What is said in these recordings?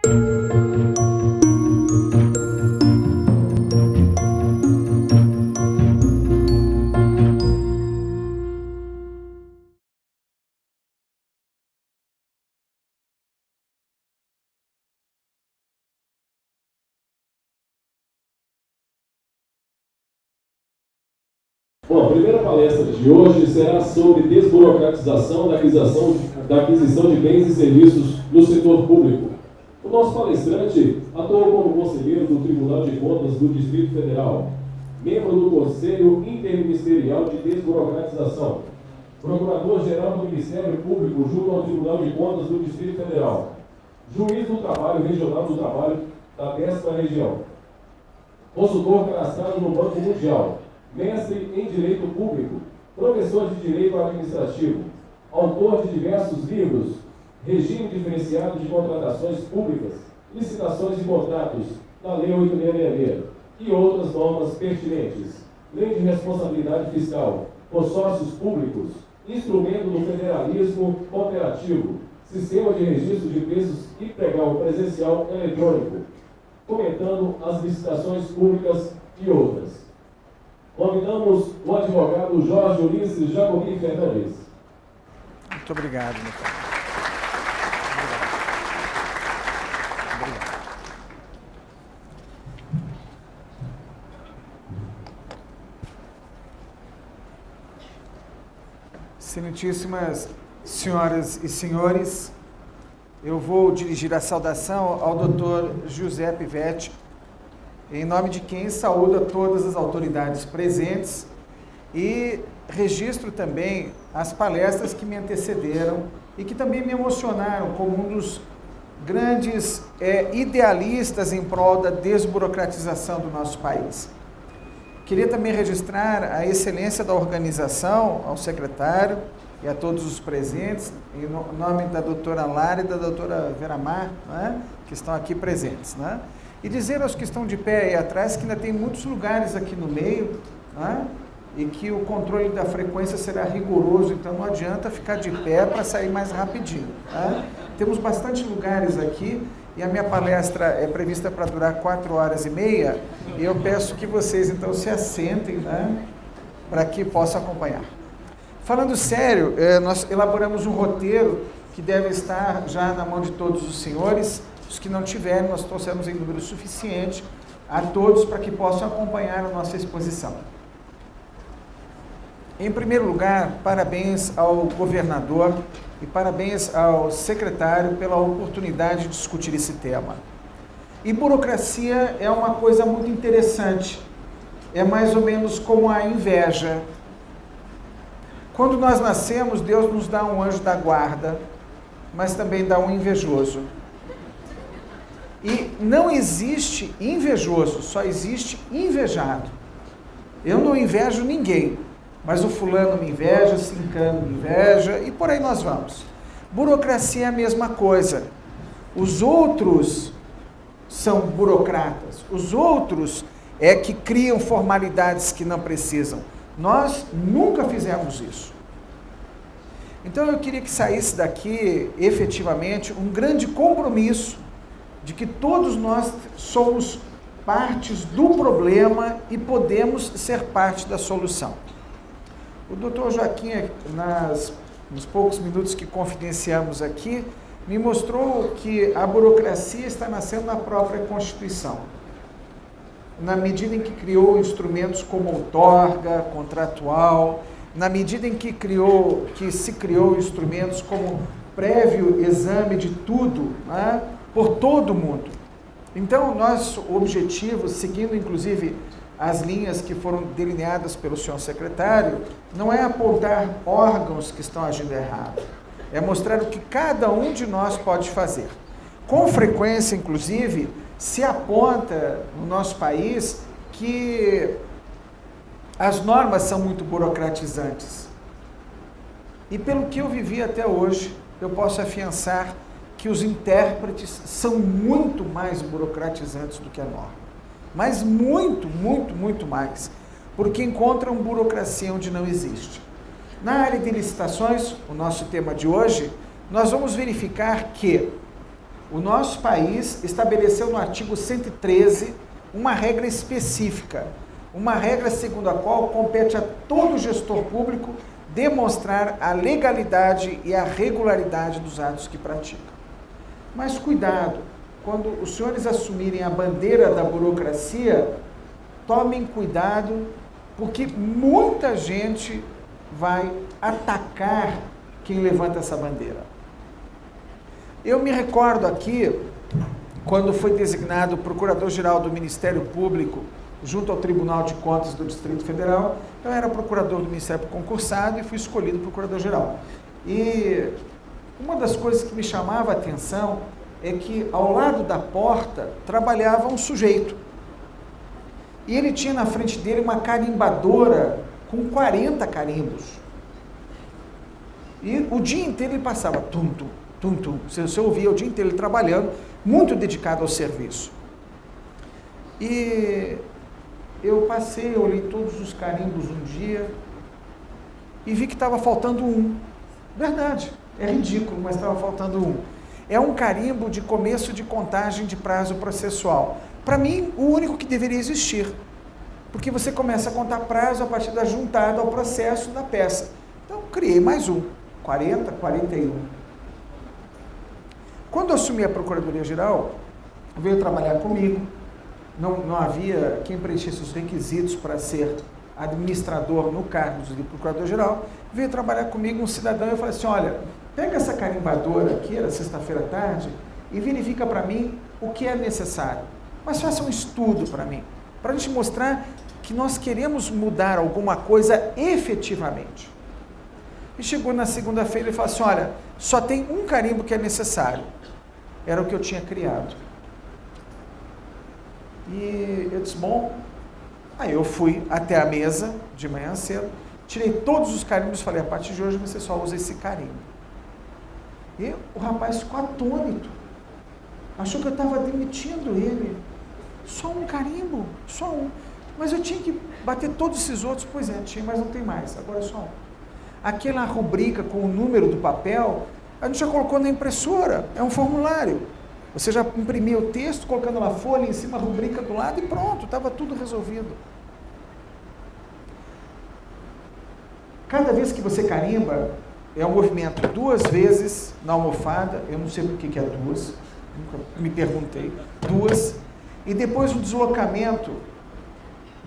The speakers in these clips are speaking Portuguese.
Bom, a primeira palestra de hoje será sobre desburocratização da aquisição de bens e serviços no setor público. O nosso palestrante atuou como conselheiro do Tribunal de Contas do Distrito Federal, membro do Conselho Interministerial de Desburocratização, procurador-geral do Ministério Público junto ao Tribunal de Contas do Distrito Federal, juiz do Trabalho Regional do Trabalho da 10ª Região, consultor cadastrado no Banco Mundial, mestre em Direito Público, professor de Direito Administrativo, autor de diversos livros, Regime Diferenciado de Contratações Públicas, Licitações de Contratos, da Lei 8.666, e outras normas pertinentes, Lei de Responsabilidade Fiscal, Consórcios Públicos, Instrumento do Federalismo Cooperativo, Sistema de Registro de Preços e Pregão Presencial Eletrônico, comentando as licitações públicas e outras. Convidamos o advogado Jorge Ulisses Jacobim Fernandes. Muito obrigado, meu pai. Obrigado. Excelentíssimas senhoras e senhores, eu vou dirigir a saudação ao Dr. Giuseppe Vetti, em nome de quem saúdo a todas as autoridades presentes e registro também as palestras que me antecederam e que também me emocionaram como um dos grandes idealistas em prol da desburocratização do nosso país. Queria também registrar a excelência da organização, ao secretário e a todos os presentes, em nome da doutora Lara e da doutora Veramar, né, que estão aqui presentes, né? E dizer aos que estão de pé aí atrás que ainda tem muitos lugares aqui no meio, né? E que o controle da frequência será rigoroso, então não adianta ficar de pé para sair mais rapidinho. Né? Temos bastante lugares aqui e a minha palestra é prevista para durar 4h30 e eu peço que vocês então se assentem, né? Para que possam acompanhar. Falando sério, nós elaboramos um roteiro que deve estar já na mão de todos os senhores. Os que não tiverem, nós trouxemos em número suficiente a todos para que possam acompanhar a nossa exposição. Em primeiro lugar, parabéns ao governador e parabéns ao secretário pela oportunidade de discutir esse tema. E burocracia é uma coisa muito interessante, é mais ou menos como a inveja. Quando nós nascemos, Deus nos dá um anjo da guarda, mas também dá um invejoso. E não existe invejoso, só existe invejado. Eu não invejo ninguém, mas o fulano me inveja, ciclano me inveja, e por aí nós vamos. Burocracia é a mesma coisa. Os outros são burocratas, os outros é que criam formalidades que não precisam. Nós nunca fizemos isso. Então eu queria que saísse daqui, efetivamente, um grande compromisso de que todos nós somos partes do problema e podemos ser parte da solução. O doutor Joaquim, nos poucos minutos que confidenciamos aqui, me mostrou que a burocracia está nascendo na própria Constituição. Na medida em que criou instrumentos como outorga, contratual, na medida em que se criou instrumentos como prévio exame de tudo, né, por todo mundo. Então, nosso objetivo, seguindo inclusive as linhas que foram delineadas pelo senhor secretário, não é apontar órgãos que estão agindo errado, é mostrar o que cada um de nós pode fazer. Com frequência, inclusive, se aponta no nosso país que as normas são muito burocratizantes. E pelo que eu vivi até hoje, eu posso afiançar que os intérpretes são muito mais burocratizantes do que a norma. Mas muito, muito, muito mais. Porque encontram burocracia onde não existe. Na área de licitações, o nosso tema de hoje, nós vamos verificar que O nosso país estabeleceu no artigo 113 uma regra específica, uma regra segundo a qual compete a todo gestor público demonstrar a legalidade e a regularidade dos atos que pratica. Mas cuidado, quando os senhores assumirem a bandeira da burocracia, tomem cuidado, porque muita gente vai atacar quem levanta essa bandeira. Eu me recordo aqui, quando foi designado procurador-geral do Ministério Público, junto ao Tribunal de Contas do Distrito Federal, eu era procurador do Ministério concursado e fui escolhido procurador-geral. E uma das coisas que me chamava a atenção é que ao lado da porta trabalhava um sujeito. E ele tinha na frente dele uma carimbadora com 40 carimbos. E o dia inteiro ele passava tum-tum, tum-tum. Você ouvia o dia inteiro ele trabalhando, muito dedicado ao serviço. E eu passei, olhei todos os carimbos um dia e vi que estava faltando um. Verdade, é ridículo, mas estava faltando um. É um carimbo de começo de contagem de prazo processual. Para mim, o único que deveria existir. Porque você começa a contar prazo a partir da juntada ao processo da peça. Então, criei mais um. 40, 41. Quando eu assumi a Procuradoria-Geral, veio trabalhar comigo. Não havia quem preenchesse os requisitos para ser administrador no cargo de Procurador-Geral. Veio trabalhar comigo um cidadão e eu falei assim, olha, pega essa carimbadora aqui, era sexta-feira à tarde, e verifica para mim o que é necessário. Mas faça um estudo para mim, para a gente mostrar que nós queremos mudar alguma coisa efetivamente. E chegou na segunda-feira e falou assim, olha, só tem um carimbo que é necessário. Era o que eu tinha criado. E eu disse, bom, aí eu fui até a mesa de manhã cedo, tirei todos os carimbos e falei, a partir de hoje você só usa esse carimbo. E o rapaz ficou atônito, achou que eu estava demitindo ele. Só um carimbo, só um. Mas eu tinha que bater todos esses outros, pois é, tinha, mas não tem mais, agora é só um. Aquela rubrica com o número do papel, a gente já colocou na impressora, é um formulário. Você já imprimiu o texto, colocando uma folha em cima, a rubrica do lado e pronto, estava tudo resolvido. Cada vez que você carimba, é um movimento 2 vezes na almofada, eu não sei por que é 2, nunca me perguntei, 2, e depois um deslocamento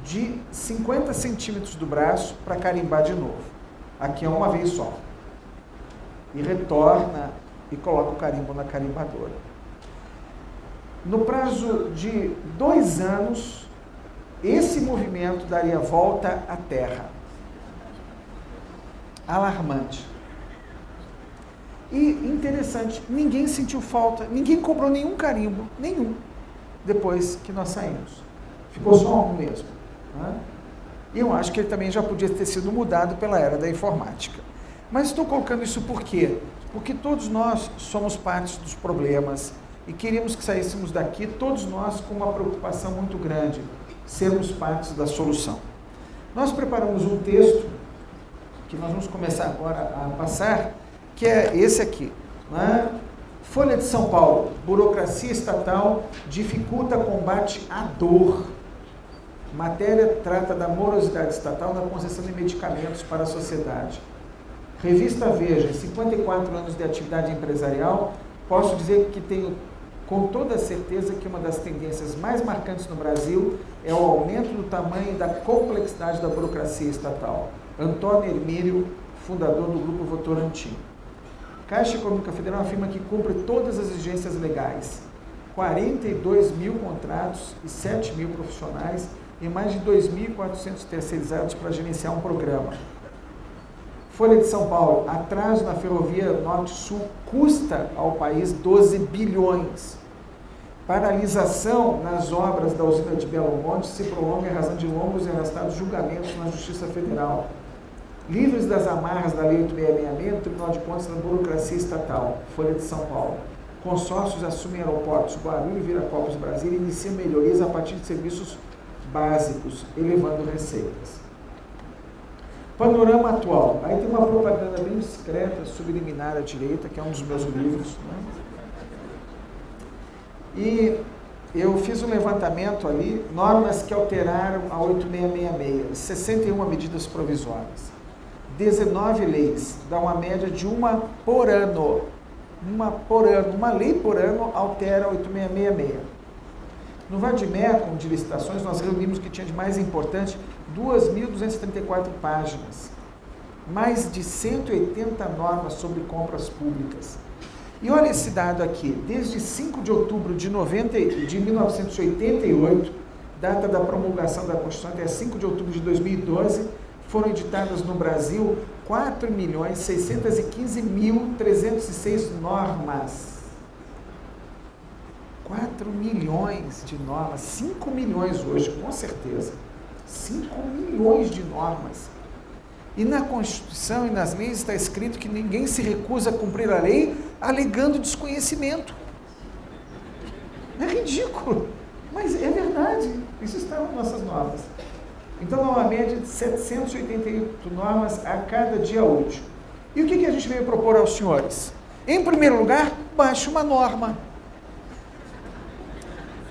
de 50 centímetros do braço para carimbar de novo. Aqui é uma vez só. E retorna e coloca o carimbo na carimbadora. No prazo de 2 anos, esse movimento daria volta à Terra. Alarmante. E interessante, ninguém sentiu falta, ninguém cobrou nenhum carimbo, nenhum, depois que nós saímos. Ficou só um mesmo. Né? E eu acho que ele também já podia ter sido mudado pela era da informática. Mas estou colocando isso por quê? Porque todos nós somos parte dos problemas e queríamos que saíssemos daqui, todos nós com uma preocupação muito grande, sermos parte da solução. Nós preparamos um texto, que nós vamos começar agora a passar, que é esse aqui. Né? Folha de São Paulo, burocracia estatal dificulta combate à dor. Matéria trata da morosidade estatal na concessão de medicamentos para a sociedade. Revista Veja, 54 anos de atividade empresarial, posso dizer que tenho com toda certeza que uma das tendências mais marcantes no Brasil é o aumento do tamanho e da complexidade da burocracia estatal. Antônio Hermílio, fundador do Grupo Votorantim. Caixa Econômica Federal afirma que cumpre todas as exigências legais. 42 mil contratos e 7 mil profissionais e mais de 2.400 terceirizados para gerenciar um programa. Folha de São Paulo, atraso na ferrovia Norte-Sul custa ao país 12 bilhões. Paralisação nas obras da usina de Belo Monte se prolonga em razão de longos e arrastados julgamentos na Justiça Federal. Livres das amarras da Lei 8666, o Tribunal de Contas da burocracia estatal. Folha de São Paulo. Consórcios assumem aeroportos Guarulhos, Viracopos, Brasília e iniciam melhorias a partir de serviços básicos, elevando receitas. Panorama atual. Aí tem uma propaganda bem discreta, subliminar à direita, que é um dos meus livros. Né? E eu fiz um levantamento ali, normas que alteraram a 8666, 61 medidas provisórias, 19 leis, dá uma média de uma por ano. Uma lei por ano altera a 8666. No Vademecum de licitações, nós reunimos o que tinha de mais importante, 2.234 páginas, mais de 180 normas sobre compras públicas. E olha esse dado aqui, desde 5 de outubro de 1988, data da promulgação da Constituição, até 5 de outubro de 2012, foram editadas no Brasil 4.615.306 normas. 4 milhões de normas, 5 milhões hoje, com certeza. 5 milhões de normas. E na Constituição e nas leis está escrito que ninguém se recusa a cumprir a lei alegando desconhecimento. É ridículo, mas é verdade. Isso está nas nossas normas. Então, há uma média de 788 normas a cada dia útil. E o que a gente veio propor aos senhores? Em primeiro lugar, baixe uma norma.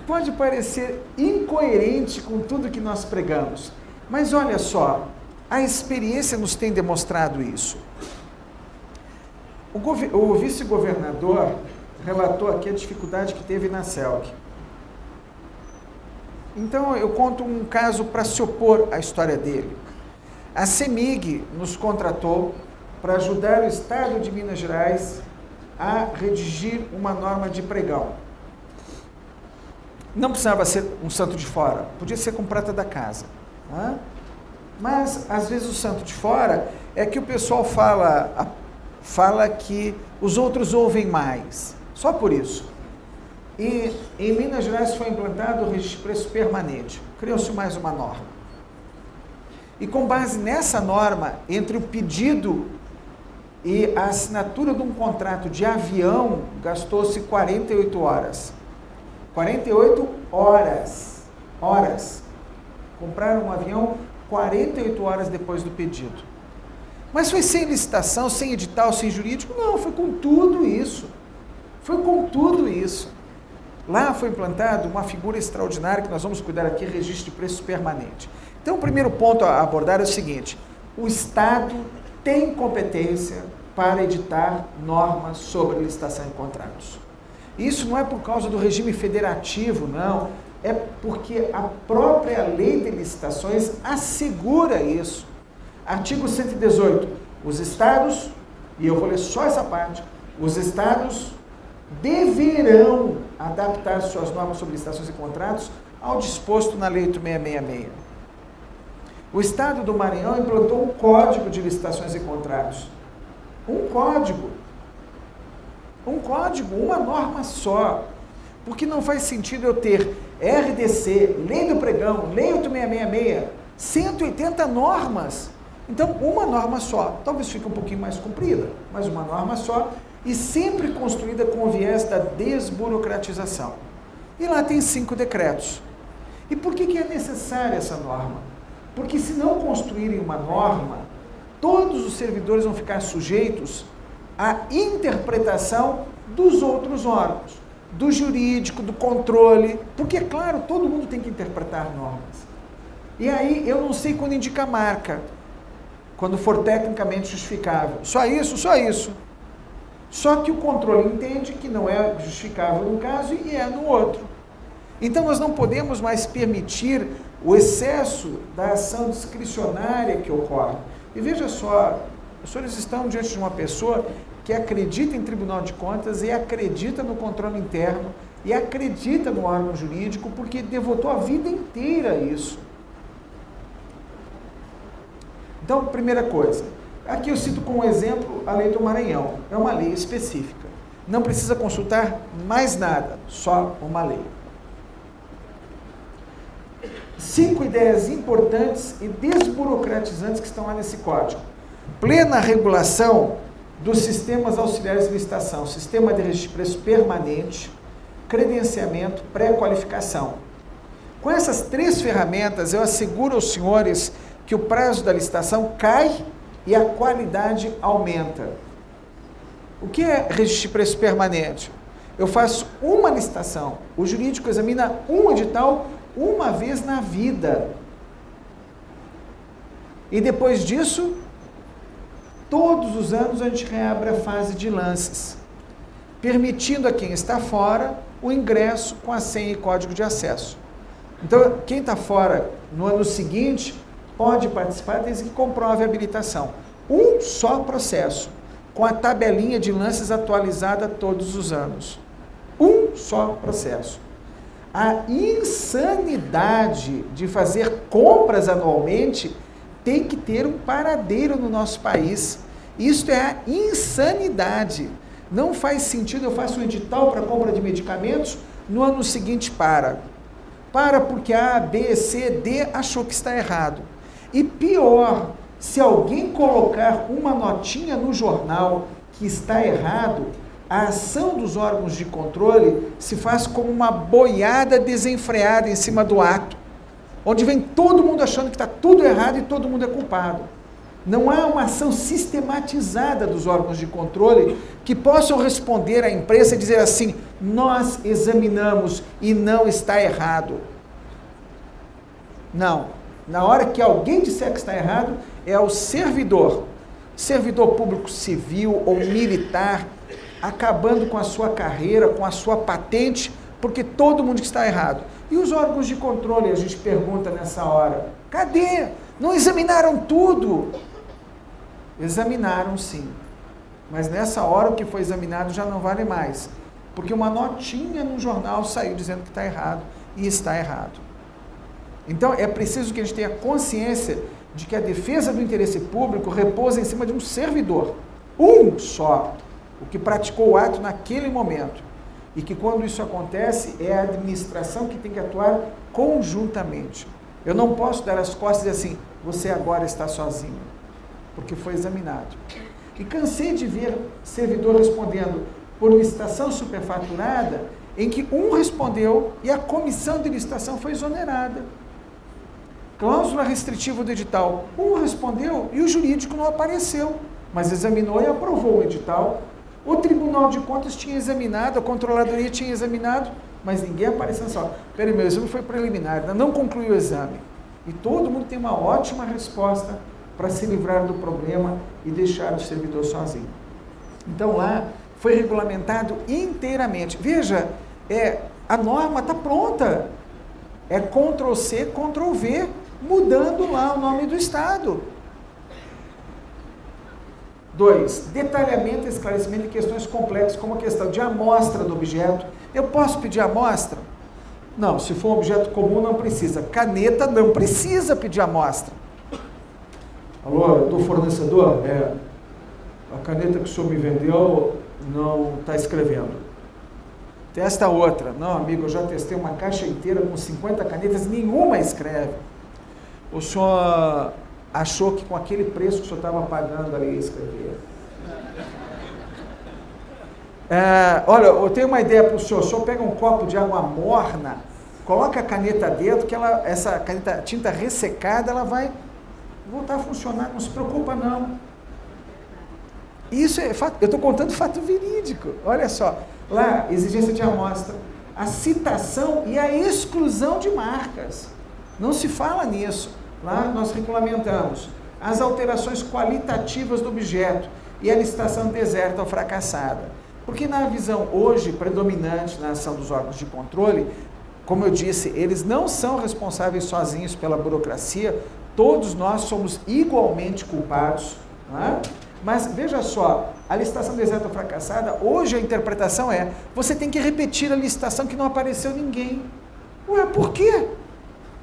Pode parecer incoerente com tudo que nós pregamos, mas olha só, a experiência nos tem demonstrado isso. O vice-governador relatou aqui a dificuldade que teve na CELC. Então, eu conto um caso para se opor à história dele. A CEMIG nos contratou para ajudar o Estado de Minas Gerais a redigir uma norma de pregão. Não precisava ser um santo de fora, podia ser com prata da casa. Tá? Mas, às vezes, o santo de fora é que o pessoal fala que os outros ouvem mais. Só por isso. E em Minas Gerais foi implantado o registro de preço permanente. Criou-se mais uma norma. E com base nessa norma, entre o pedido e a assinatura de um contrato de avião, gastou-se 48 horas. 48 horas. Compraram um avião 48 horas depois do pedido. Mas foi sem licitação, sem edital, sem jurídico? Não, foi com tudo isso. Lá foi implantado uma figura extraordinária que nós vamos cuidar aqui, registro de preço permanente. Então, o primeiro ponto a abordar é o seguinte: o Estado tem competência para editar normas sobre licitação e contratos. Isso não é por causa do regime federativo, não. É porque a própria lei de licitações assegura isso. Artigo 118. Os Estados, e eu vou ler só essa parte, os Estados deverão adaptar suas normas sobre licitações e contratos ao disposto na Lei 8666. O Estado do Maranhão implantou um código de licitações e contratos. Um código, uma norma só. Porque não faz sentido eu ter RDC, Lei do Pregão, Lei 8666, 180 normas. Então, uma norma só. Talvez fique um pouquinho mais comprida, mas uma norma só. E sempre construída com o viés da desburocratização. E lá tem 5 decretos. E por que é necessária essa norma? Porque se não construírem uma norma, todos os servidores vão ficar sujeitos à interpretação dos outros órgãos, do jurídico, do controle, porque, é claro, todo mundo tem que interpretar normas. E aí, eu não sei quando indica a marca, quando for tecnicamente justificável. Só isso. Só que o controle entende que não é justificável num caso e é no outro. Então, nós não podemos mais permitir o excesso da ação discricionária que ocorre. E veja só, os senhores estão diante de uma pessoa que acredita em Tribunal de Contas e acredita no controle interno e acredita no órgão jurídico porque devotou a vida inteira a isso. Então, primeira coisa, aqui eu cito como exemplo a Lei do Maranhão, é uma lei específica, não precisa consultar mais nada, só uma lei. 5 ideias importantes e desburocratizantes que estão lá nesse código. Plena regulação dos sistemas auxiliares de licitação, sistema de registro de preço permanente, credenciamento, pré-qualificação. Com essas 3 ferramentas, eu asseguro aos senhores que o prazo da licitação cai e a qualidade aumenta. O que é registro de preço permanente? Eu faço uma licitação. O jurídico examina um edital uma vez na vida. E depois disso, todos os anos a gente reabre a fase de lances, permitindo a quem está fora o ingresso com a senha e código de acesso. Então, quem está fora no ano seguinte pode participar desde que comprove a habilitação. Um só processo, com a tabelinha de lances atualizada todos os anos. Um só processo. A insanidade de fazer compras anualmente tem que ter um paradeiro no nosso país. Isto é a insanidade. Não faz sentido eu faço um edital para compra de medicamentos, no ano seguinte para porque A, B, C, D achou que está errado. E pior, se alguém colocar uma notinha no jornal que está errado, a ação dos órgãos de controle se faz como uma boiada desenfreada em cima do ato, onde vem todo mundo achando que está tudo errado e todo mundo é culpado. Não há uma ação sistematizada dos órgãos de controle que possam responder à empresa e dizer assim: nós examinamos e não está errado. Não. Na hora que alguém disser que está errado, é o servidor público civil ou militar, acabando com a sua carreira, com a sua patente, porque todo mundo está errado. E os órgãos de controle, a gente pergunta nessa hora, cadê? Não examinaram tudo? Examinaram sim, mas nessa hora o que foi examinado já não vale mais, porque uma notinha no jornal saiu dizendo que está errado, e está errado. Então é preciso que a gente tenha consciência de que a defesa do interesse público repousa em cima de um servidor, um só, o que praticou o ato naquele momento, e que quando isso acontece é a administração que tem que atuar conjuntamente. Eu não posso dar as costas e dizer assim, você agora está sozinho, porque foi examinado. E cansei de ver servidor respondendo por licitação superfaturada, em que um respondeu e a comissão de licitação foi exonerada. Cláusula restritiva do edital, um respondeu e o jurídico não apareceu, mas examinou e aprovou o edital. O Tribunal de Contas tinha examinado, a Controladoria tinha examinado, mas ninguém apareceu só. Peraí, meu exame foi preliminar, ainda não concluiu o exame. E todo mundo tem uma ótima resposta para se livrar do problema e deixar o servidor sozinho. Então lá foi regulamentado inteiramente. Veja, a norma está pronta. É Ctrl+C, Ctrl+V, mudando lá o nome do Estado. 2. Detalhamento e esclarecimento de questões complexas, como a questão de amostra do objeto. Eu posso pedir amostra? Não, se for um objeto comum não precisa. Caneta não precisa pedir amostra. Alô, do fornecedor? A caneta que o senhor me vendeu não está escrevendo. Testa outra. Não, amigo, eu já testei uma caixa inteira com 50 canetas, nenhuma escreve. O senhor achou que com aquele preço que o senhor estava pagando ali ia escrever. Olha, eu tenho uma ideia para o senhor pega um copo de água morna, coloca a caneta dentro, que essa caneta, tinta ressecada, ela vai voltar a funcionar, não se preocupa não. Isso é fato, eu estou contando fato verídico, olha só. Lá, exigência de amostra, a citação e a exclusão de marcas. Não se fala nisso. Lá nós regulamentamos as alterações qualitativas do objeto e a licitação deserta ou fracassada. Porque na visão hoje predominante na ação dos órgãos de controle, como eu disse, eles não são responsáveis sozinhos pela burocracia, todos nós somos igualmente culpados, não é? Mas veja só, a licitação deserta ou fracassada, hoje a interpretação é, você tem que repetir a licitação que não apareceu ninguém. Ué, por quê?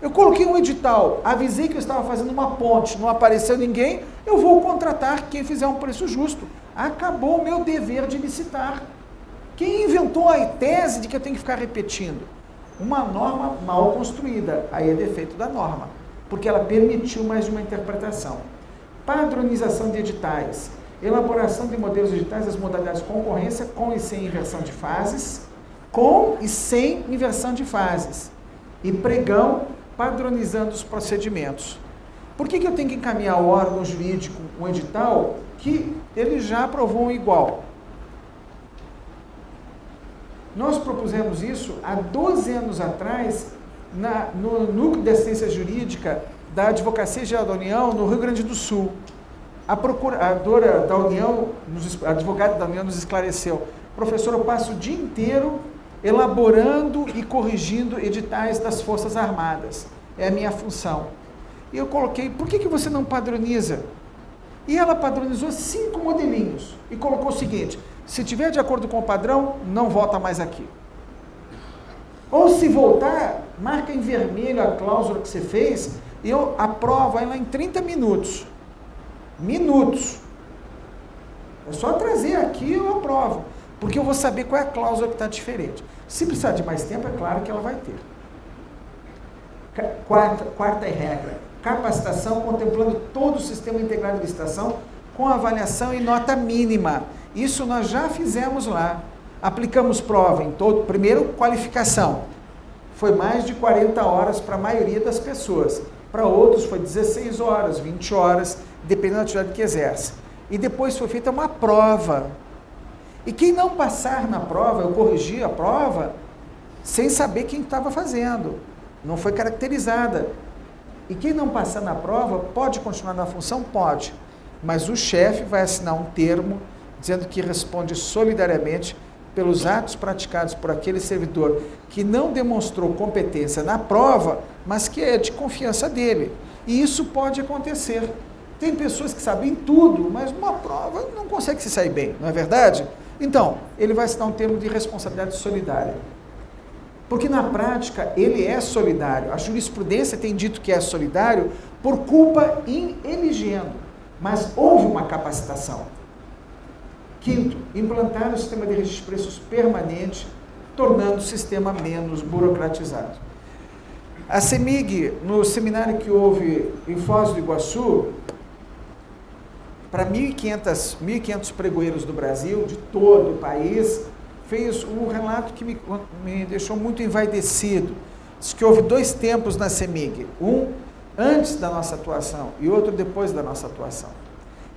Eu coloquei um edital, avisei que eu estava fazendo uma ponte, não apareceu ninguém, eu vou contratar quem fizer um preço justo. Acabou o meu dever de licitar. Quem inventou a tese de que eu tenho que ficar repetindo? Uma norma mal construída, aí é defeito da norma, porque ela permitiu mais de uma interpretação. Padronização de editais, elaboração de modelos digitais das modalidades de concorrência com e sem inversão de fases, com e sem inversão de fases, e pregão, padronizando os procedimentos. Por que eu tenho que encaminhar ao órgão jurídico um edital que ele já aprovou um igual? Nós propusemos isso há 12 anos atrás no Núcleo de Assistência Jurídica da Advocacia Geral da União, no Rio Grande do Sul. A procuradora da União, a advogada da União nos esclareceu: professor, eu passo o dia inteiro elaborando e corrigindo editais das Forças Armadas. É a minha função. E eu coloquei: por que você não padroniza? E ela padronizou 5 modelinhos e colocou o seguinte: se tiver de acordo com o padrão, não volta mais aqui. Ou se voltar, marca em vermelho a cláusula que você fez e eu aprovo ela em 30 minutos. Minutos. É só trazer aqui e eu aprovo. Porque eu vou saber qual é a cláusula que está diferente. Se precisar de mais tempo, é claro que ela vai ter. Quarta regra: capacitação contemplando todo o sistema integrado de licitação com avaliação e nota mínima. Isso nós já fizemos lá. Aplicamos prova em todo. Primeiro, qualificação. Foi mais de 40 horas para a maioria das pessoas. Para outros foi 16 horas, 20 horas, dependendo da atividade que exerce. E depois foi feita uma prova. E quem não passar na prova, eu corrigi a prova, sem saber quem estava fazendo. Não foi caracterizada. E quem não passar na prova, pode continuar na função? Pode. Mas o chefe vai assinar um termo dizendo que responde solidariamente pelos atos praticados por aquele servidor que não demonstrou competência na prova, mas que é de confiança dele. E isso pode acontecer. Tem pessoas que sabem tudo, mas numa prova não consegue se sair bem, não é verdade? Então, ele vai assinar um termo de responsabilidade solidária. Porque na prática ele é solidário. A jurisprudência tem dito que é solidário por culpa in eligendo, mas houve uma capacitação. Quinto, implantar o sistema de registro de preços permanente, tornando o sistema menos burocratizado. A CEMIG, no seminário que houve em Foz do Iguaçu, para 1.500 pregoeiros do Brasil, de todo o país, fez um relato que me deixou muito envaidecido. Diz que houve 2 tempos na CEMIG, um antes da nossa atuação e outro depois da nossa atuação.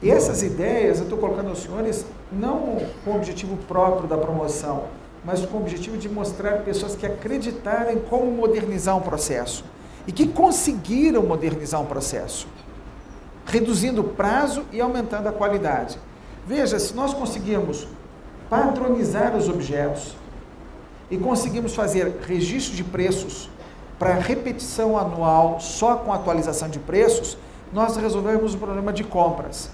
E essas ideias eu estou colocando aos senhores não com o objetivo próprio da promoção, mas com o objetivo de mostrar pessoas que acreditaram em como modernizar um processo e que conseguiram modernizar um processo, reduzindo o prazo e aumentando a qualidade. Veja, se nós conseguimos padronizar os objetos e conseguimos fazer registro de preços para repetição anual só com atualização de preços, nós resolvemos o problema de compras.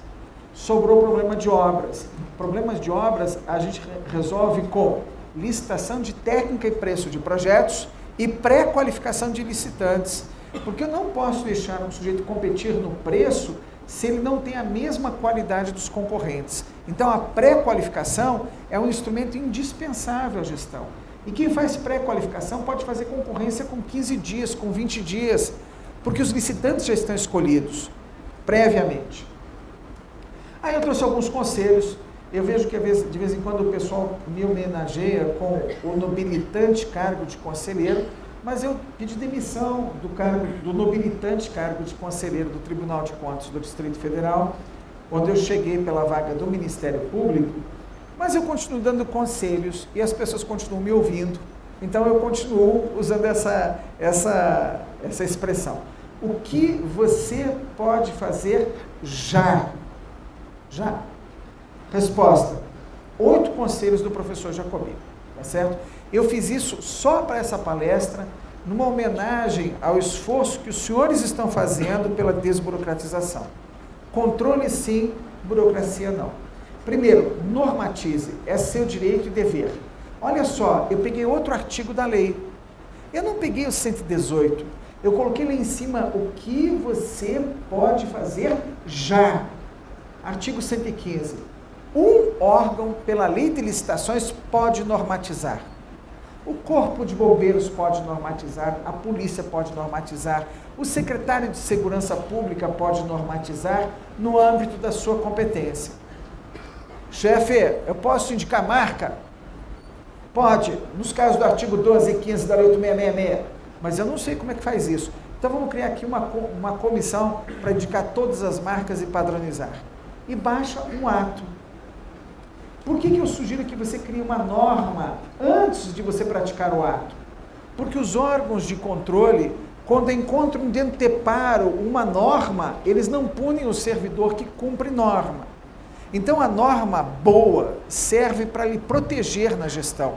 Sobrou o problema de obras. Problemas de obras a gente resolve com licitação de técnica e preço de projetos e pré-qualificação de licitantes. Porque eu não posso deixar um sujeito competir no preço se ele não tem a mesma qualidade dos concorrentes. Então, a pré-qualificação é um instrumento indispensável à gestão. E quem faz pré-qualificação pode fazer concorrência com 15 dias, com 20 dias, porque os licitantes já estão escolhidos previamente. Aí eu trouxe alguns conselhos. Eu vejo que de vez em quando o pessoal me homenageia com o nobilitante cargo de conselheiro, mas eu pedi demissão do nobilitante cargo de conselheiro do Tribunal de Contas do Distrito Federal, onde eu cheguei pela vaga do Ministério Público, mas eu continuo dando conselhos e as pessoas continuam me ouvindo, então eu continuo usando essa expressão. O que você pode fazer já? Já. Resposta: 8 conselhos do professor Jacobino, tá certo? Eu fiz isso só para essa palestra, numa homenagem ao esforço que os senhores estão fazendo pela desburocratização. Controle sim, burocracia não. Primeiro, normatize, é seu direito e dever. Olha só, eu peguei outro artigo da lei. Eu não peguei o 118, eu coloquei lá em cima o que você pode fazer já. Artigo 115. Um órgão, pela lei de licitações, pode normatizar. O Corpo de Bombeiros pode normatizar, a polícia pode normatizar, o secretário de Segurança Pública pode normatizar no âmbito da sua competência. Chefe, eu posso indicar marca? Pode, nos casos do artigo 12 e 15 da Lei 8666, mas eu não sei como é que faz isso. Então vamos criar aqui uma comissão para indicar todas as marcas e padronizar. E baixa um ato. Por que eu sugiro que você crie uma norma antes de você praticar o ato? Porque os órgãos de controle, quando encontram de anteparo uma norma, eles não punem o servidor que cumpre norma. Então a norma boa serve para lhe proteger na gestão.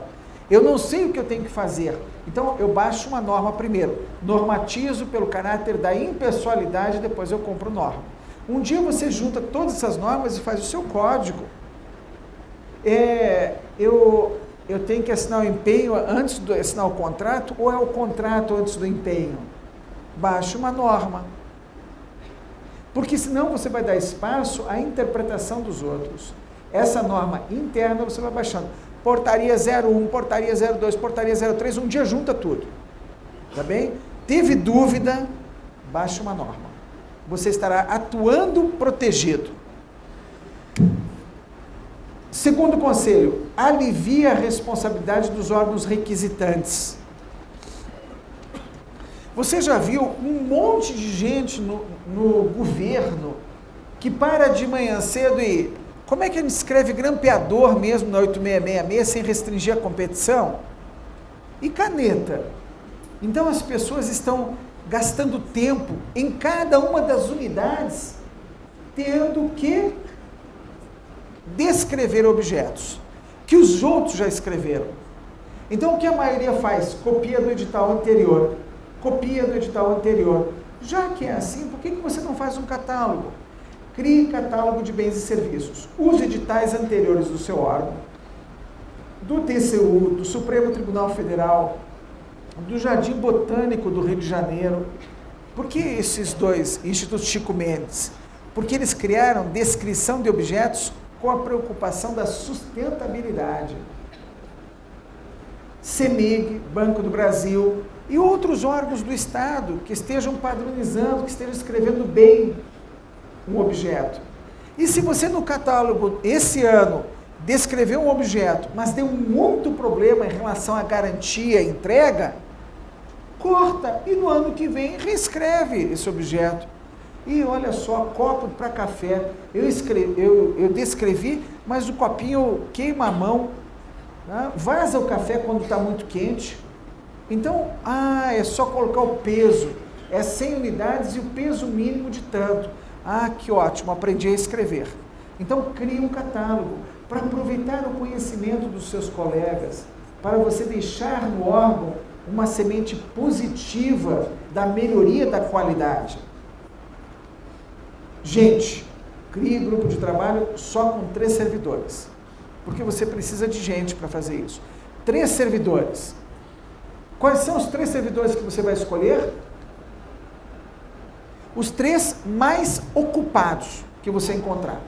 Eu não sei o que eu tenho que fazer, então eu baixo uma norma primeiro, normatizo pelo caráter da impessoalidade, depois eu compro norma. Um dia você junta todas essas normas e faz o seu código. Eu tenho que assinar o empenho antes de assinar o contrato, ou é o contrato antes do empenho? Baixe uma norma. Porque senão você vai dar espaço à interpretação dos outros. Essa norma interna você vai baixando. Portaria 01, portaria 02, portaria 03, um dia junta tudo. Tá bem? Teve dúvida, baixa uma norma. Você estará atuando protegido. Segundo conselho, alivia a responsabilidade dos órgãos requisitantes. Você já viu um monte de gente no governo que para de manhã cedo e... Como é que a gente escreve grampeador mesmo na 8666 sem restringir a competição? E caneta. Então as pessoas estão gastando tempo em cada uma das unidades, tendo que descrever objetos, que os outros já escreveram. Então o que a maioria faz? Copia do edital anterior. Copia do edital anterior. Já que é assim, por que você não faz um catálogo? Crie catálogo de bens e serviços. Use editais anteriores do seu órgão, do TCU, do Supremo Tribunal Federal, do Jardim Botânico do Rio de Janeiro. Por que esses dois institutos Chico Mendes? Porque eles criaram descrição de objetos com a preocupação da sustentabilidade. CEMIG, Banco do Brasil e outros órgãos do Estado que estejam padronizando, que estejam escrevendo bem um objeto. E se você no catálogo, esse ano, descreveu um objeto, mas deu muito problema em relação à garantia e entrega, corta e no ano que vem reescreve esse objeto. E olha só, copo para café, eu descrevi, mas o copinho queima a mão, né? Vaza o café quando está muito quente. Então, é só colocar o peso, é 100 unidades e o peso mínimo de tanto. Que ótimo, aprendi a escrever. Então, crie um catálogo para aproveitar o conhecimento dos seus colegas, para você deixar no órgão uma semente positiva da melhoria da qualidade. Gente, crie grupo de trabalho só com 3 servidores, porque você precisa de gente para fazer isso. 3 servidores. Quais são os 3 servidores que você vai escolher? Os 3 mais ocupados que você encontrar.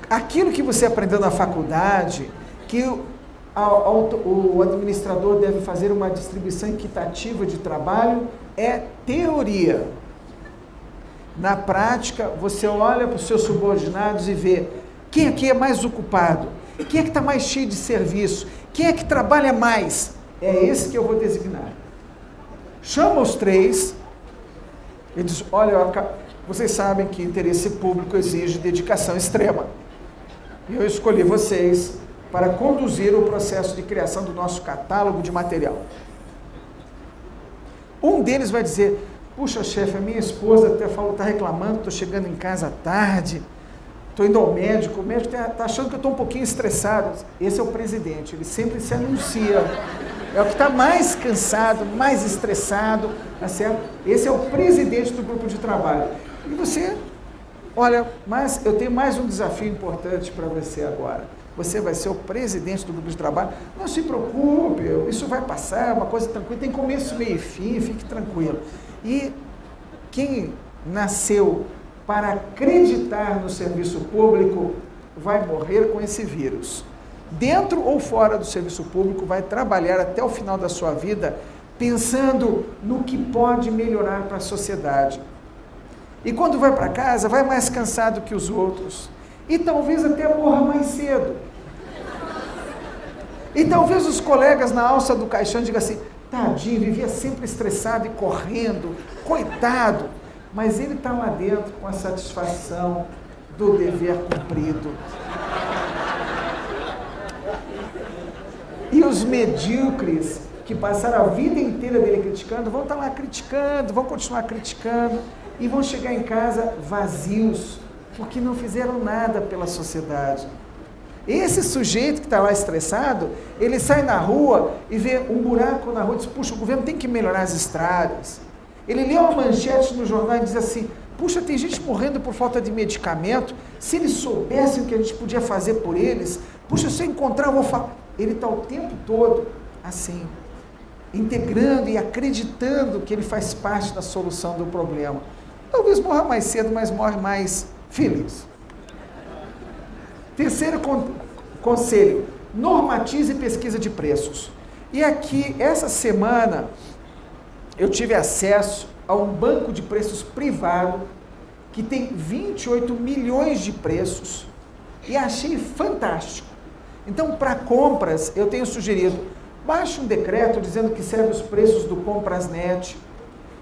Aquilo que você aprendeu na faculdade, que o administrador deve fazer uma distribuição equitativa de trabalho, é teoria. Na prática, você olha para os seus subordinados e vê quem aqui é mais ocupado, quem é que está mais cheio de serviço, quem é que trabalha mais. É esse que eu vou designar. Chama os 3 e diz, olha, vocês sabem que interesse público exige dedicação extrema. Eu escolhi vocês para conduzir o processo de criação do nosso catálogo de material. Um deles vai dizer, puxa, chefe, a minha esposa até falou, está reclamando, estou chegando em casa tarde, estou indo ao médico, o médico está achando que eu estou um pouquinho estressado. Esse é o presidente, ele sempre se anuncia. É o que está mais cansado, mais estressado, tá certo? Esse é o presidente do grupo de trabalho. E você, olha, mas eu tenho mais um desafio importante para você agora. Você vai ser o presidente do grupo de trabalho. Não se preocupe, isso vai passar, é uma coisa tranquila, tem começo, meio e fim, fique tranquilo. E quem nasceu para acreditar no serviço público vai morrer com esse vírus. Dentro ou fora do serviço público, vai trabalhar até o final da sua vida pensando no que pode melhorar para a sociedade. E quando vai para casa, vai mais cansado que os outros. E talvez até morra mais cedo. E talvez os colegas na alça do caixão digam assim, tadinho, vivia sempre estressado e correndo, coitado. Mas ele está lá dentro com a satisfação do dever cumprido. os medíocres que passaram a vida inteira dele criticando, vão estar lá criticando, vão continuar criticando e vão chegar em casa vazios, porque não fizeram nada pela sociedade. Esse sujeito que está lá estressado, ele sai na rua e vê um buraco na rua e diz, puxa, o governo tem que melhorar as estradas. Ele lê uma manchete no jornal e diz assim, puxa, tem gente morrendo por falta de medicamento, se eles soubessem o que a gente podia fazer por eles, puxa, se eu encontrar, eu vou falar. Ele está o tempo todo assim, integrando e acreditando que ele faz parte da solução do problema. Talvez morra mais cedo, mas morre mais feliz. Terceiro conselho, normatize pesquisa de preços. E aqui, essa semana, eu tive acesso a um banco de preços privado que tem 28 milhões de preços e achei fantástico. Então, para compras, eu tenho sugerido, baixe um decreto dizendo que serve os preços do Comprasnet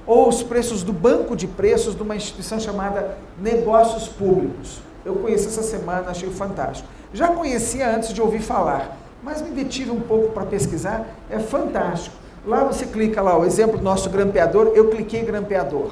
ou os preços do banco de preços de uma instituição chamada Negócios Públicos. Eu conheci essa semana, achei fantástico. Já conhecia antes de ouvir falar, mas me detive um pouco para pesquisar, é fantástico. Lá você clica lá, o exemplo do nosso grampeador, eu cliquei em grampeador.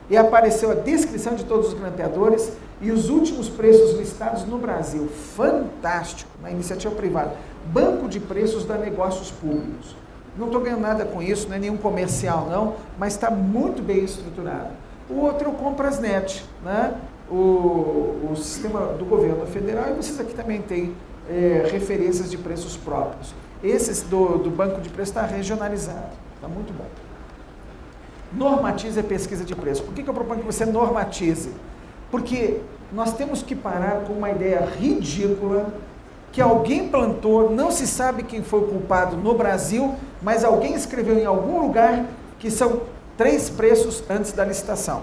E apareceu a descrição de todos os grampeadores e os últimos preços listados no Brasil. Fantástico, na iniciativa privada. Banco de preços da Negócios Públicos. Não estou ganhando nada com isso, não é nenhum comercial não, mas está muito bem estruturado. O outro é o Comprasnet, né? O sistema do governo federal, e vocês aqui também têm referências de preços próprios. Esse do banco de preço está regionalizado, está muito bom. Normatize a pesquisa de preço. Por que eu proponho que você normatize? Porque nós temos que parar com uma ideia ridícula que alguém plantou, não se sabe quem foi o culpado no Brasil, mas alguém escreveu em algum lugar que são 3 preços antes da licitação.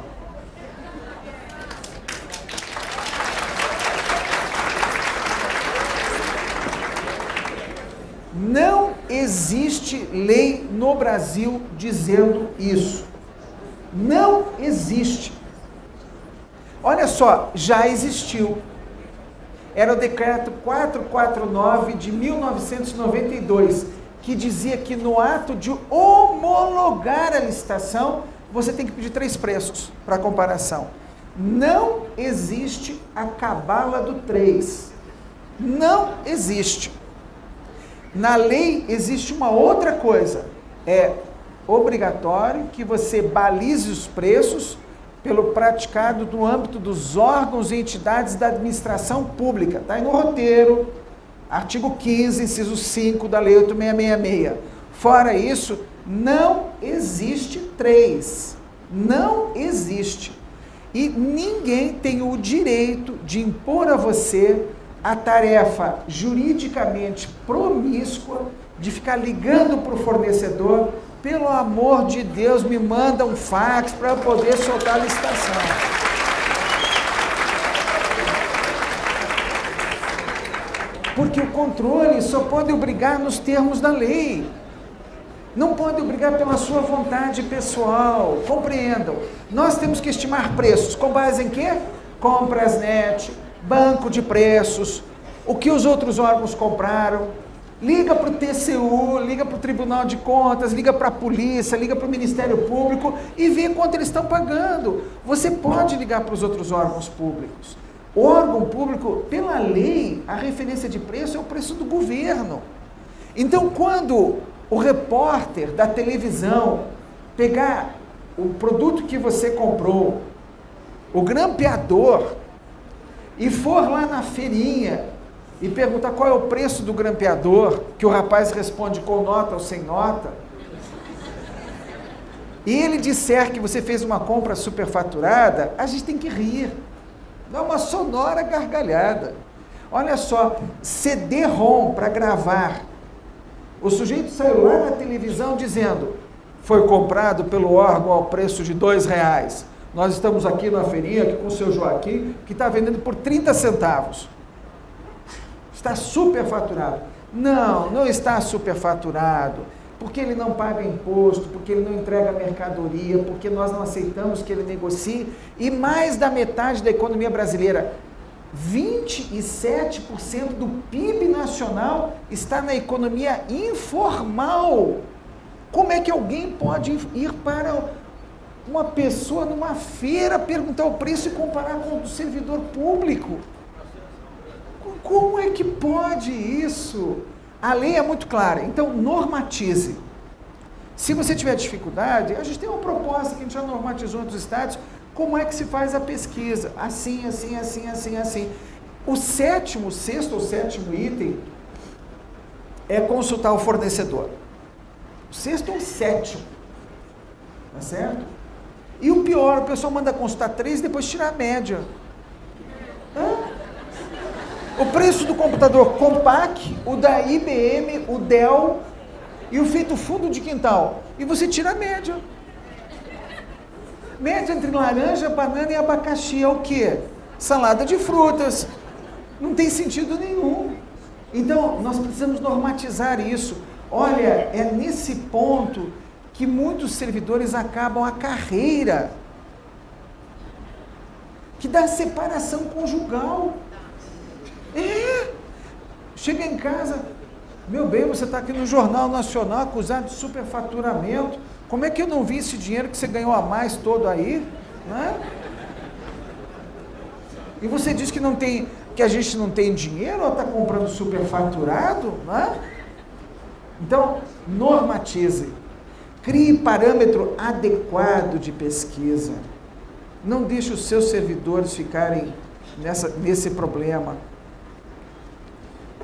Não existe lei no Brasil dizendo isso. Não existe. Olha só, já existiu. Era o decreto 449 de 1992, que dizia que no ato de homologar a licitação, você tem que pedir 3 preços para comparação. Não existe a cabala do 3. Não existe. Na lei existe uma outra coisa, é obrigatório que você balize os preços pelo praticado no âmbito dos órgãos e entidades da administração pública. Está aí no roteiro, artigo 15, inciso 5 da Lei 8666. Fora isso, não existe 3. Não existe. E ninguém tem o direito de impor a você a tarefa juridicamente promíscua de ficar ligando para o fornecedor, pelo amor de Deus, me manda um fax para eu poder soltar a licitação. Porque o controle só pode obrigar nos termos da lei. Não pode obrigar pela sua vontade pessoal. Compreendam. Nós temos que estimar preços com base em quê? Comprasnet, banco de preços, o que os outros órgãos compraram. Liga para o TCU, liga para o Tribunal de Contas, liga para a polícia, liga para o Ministério Público e vê quanto eles estão pagando. Você pode ligar para os outros órgãos públicos. O órgão público, pela lei, a referência de preço é o preço do governo. Então, quando o repórter da televisão pegar o produto que você comprou, o grampeador, e for lá na feirinha e perguntar qual é o preço do grampeador, que o rapaz responde com nota ou sem nota, e ele disser que você fez uma compra superfaturada, a gente tem que rir. Dá uma sonora gargalhada. Olha só, CD-ROM para gravar. O sujeito saiu lá na televisão dizendo, foi comprado pelo órgão ao preço de R$2. Nós estamos aqui na feirinha, aqui com o seu Joaquim, que está vendendo por 30 centavos. Está superfaturado. Não, não está superfaturado, porque ele não paga imposto, porque ele não entrega mercadoria, porque nós não aceitamos que ele negocie, e mais da metade da economia brasileira 27% do PIB nacional está na economia informal. Como é que alguém pode ir para uma pessoa numa feira, perguntar o preço e comparar com o do servidor público? Como é que pode isso? A lei é muito clara, então normatize. Se você tiver dificuldade, a gente tem uma proposta que a gente já normatizou em outros estados, como é que se faz a pesquisa? Assim, assim, assim, assim, assim. O sexto ou sétimo item é consultar o fornecedor. O sexto ou sétimo, tá certo? E o pior, o pessoal manda consultar 3 e depois tirar a média. O preço do computador Compaq, o da IBM, o Dell e o feito fundo de quintal. E você tira a média. Média entre laranja, banana e abacaxi é o quê? Salada de frutas. Não tem sentido nenhum. Então, nós precisamos normatizar isso. Olha, é nesse ponto que muitos servidores acabam a carreira, que dá separação conjugal. Chega em casa, meu bem, você está aqui no Jornal Nacional acusado de superfaturamento, como é que eu não vi esse dinheiro que você ganhou a mais todo aí? Né? E você diz que a gente não tem dinheiro ou está comprando superfaturado? Né? Então, normatize. Crie parâmetro adequado de pesquisa. Não deixe os seus servidores ficarem nesse problema.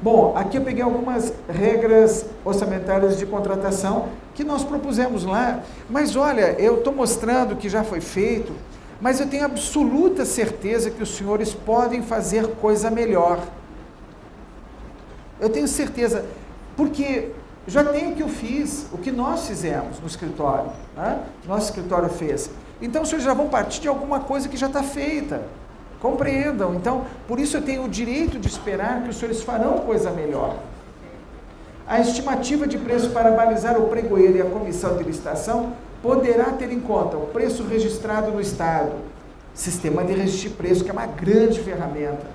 Bom, aqui eu peguei algumas regras orçamentárias de contratação que nós propusemos lá. Mas olha, eu estou mostrando que já foi feito, mas eu tenho absoluta certeza que os senhores podem fazer coisa melhor. Eu tenho certeza, porque já tem o que eu fiz, o que nós fizemos no escritório, né? Nosso escritório fez. Então, os senhores já vão partir de alguma coisa que já está feita. Compreendam. Então, por isso eu tenho o direito de esperar que os senhores farão coisa melhor. A estimativa de preço para balizar o pregoeiro e a comissão de licitação poderá ter em conta o preço registrado no Estado, sistema de registro de preço, que é uma grande ferramenta,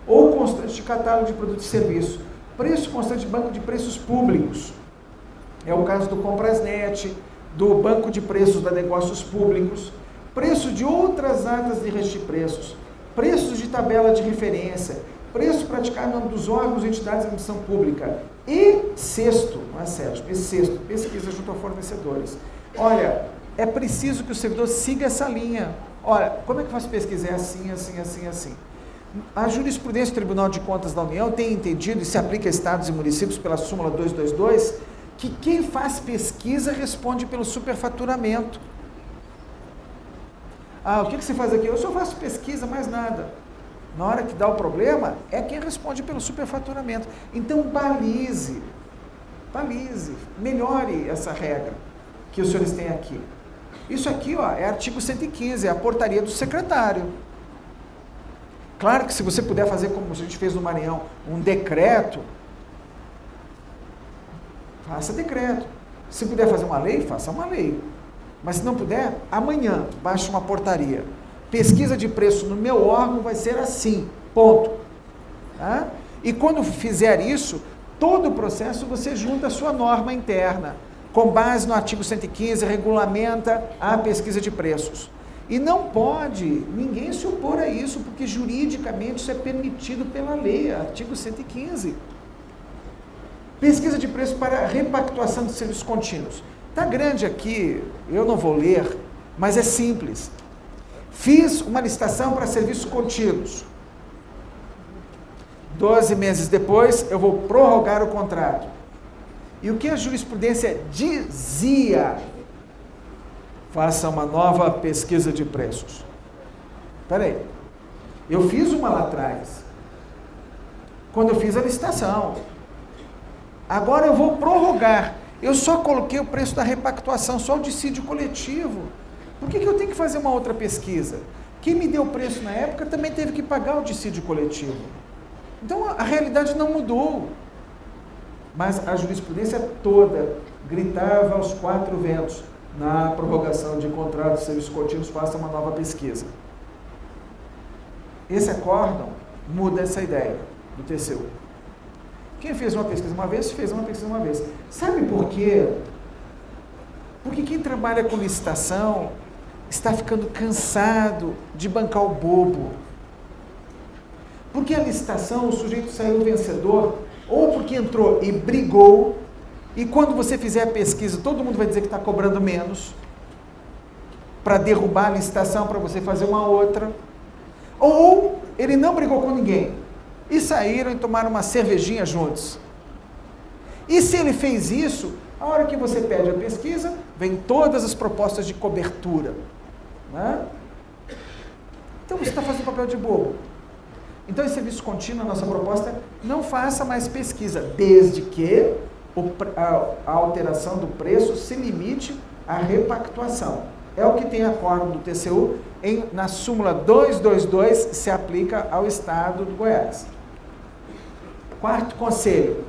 ou constante de catálogo de produtos e serviços, preço constante de banco de preços públicos. É o caso do Comprasnet, do banco de preços da Negócios Públicos, preço de outras atas de registro de preços, preços de tabela de referência, preço praticado no âmbito dos órgãos e entidades de administração pública. E sexto, não é sétimo, pesquisa junto a fornecedores. Olha, é preciso que o servidor siga essa linha. Olha, como é que faz pesquisa? É assim, assim, assim, assim. A jurisprudência do Tribunal de Contas da União tem entendido, e se aplica a estados e municípios pela súmula 222, que quem faz pesquisa responde pelo superfaturamento. O que você faz aqui? Eu só faço pesquisa, mais nada. Na hora que dá o problema, é quem responde pelo superfaturamento. Então, balize, melhore essa regra que os senhores têm aqui. Isso aqui, é artigo 115, é a portaria do secretário. Claro que se você puder fazer como a gente fez no Maranhão, um decreto, faça decreto. Se puder fazer uma lei, faça uma lei. Mas se não puder, amanhã baixe uma portaria. Pesquisa de preço no meu órgão vai ser assim, ponto. Tá? E quando fizer isso, todo o processo você junta a sua norma interna. Com base no artigo 115, regulamenta a pesquisa de preços. E não pode ninguém se opor a isso, porque juridicamente isso é permitido pela lei, artigo 115. Pesquisa de preço para repactuação de serviços contínuos. Está grande aqui, eu não vou ler, mas é simples. Fiz uma licitação para serviços contínuos. 12 meses depois, eu vou prorrogar o contrato. E o que a jurisprudência dizia? Faça uma nova pesquisa de preços. Espera aí. Eu fiz uma lá atrás, quando eu fiz a licitação. Agora eu vou prorrogar. Eu só coloquei o preço da repactuação, só o dissídio coletivo. Por que eu tenho que fazer uma outra pesquisa? Quem me deu o preço na época também teve que pagar o dissídio coletivo. Então a realidade não mudou. Mas a jurisprudência toda gritava aos 4 ventos: na prorrogação de contratos de serviços contínuos, faça uma nova pesquisa. Esse acórdão muda essa ideia do TCU. Quem fez uma pesquisa uma vez, fez uma pesquisa uma vez. Sabe por quê? Porque quem trabalha com licitação está ficando cansado de bancar o bobo. Porque a licitação, o sujeito saiu vencedor, ou porque entrou e brigou, e quando você fizer a pesquisa, todo mundo vai dizer que está cobrando menos, para derrubar a licitação, para você fazer uma outra. Ou ele não brigou com ninguém, e saíram e tomaram uma cervejinha juntos. E se ele fez isso, a hora que você pede a pesquisa, vem todas as propostas de cobertura. Né? Então você está fazendo papel de bobo. Então, em serviço contínuo, a nossa proposta é não faça mais pesquisa, desde que a alteração do preço se limite à repactuação. É o que tem acordo do TCU, na súmula 222 se aplica ao Estado do Goiás. Quarto conselho,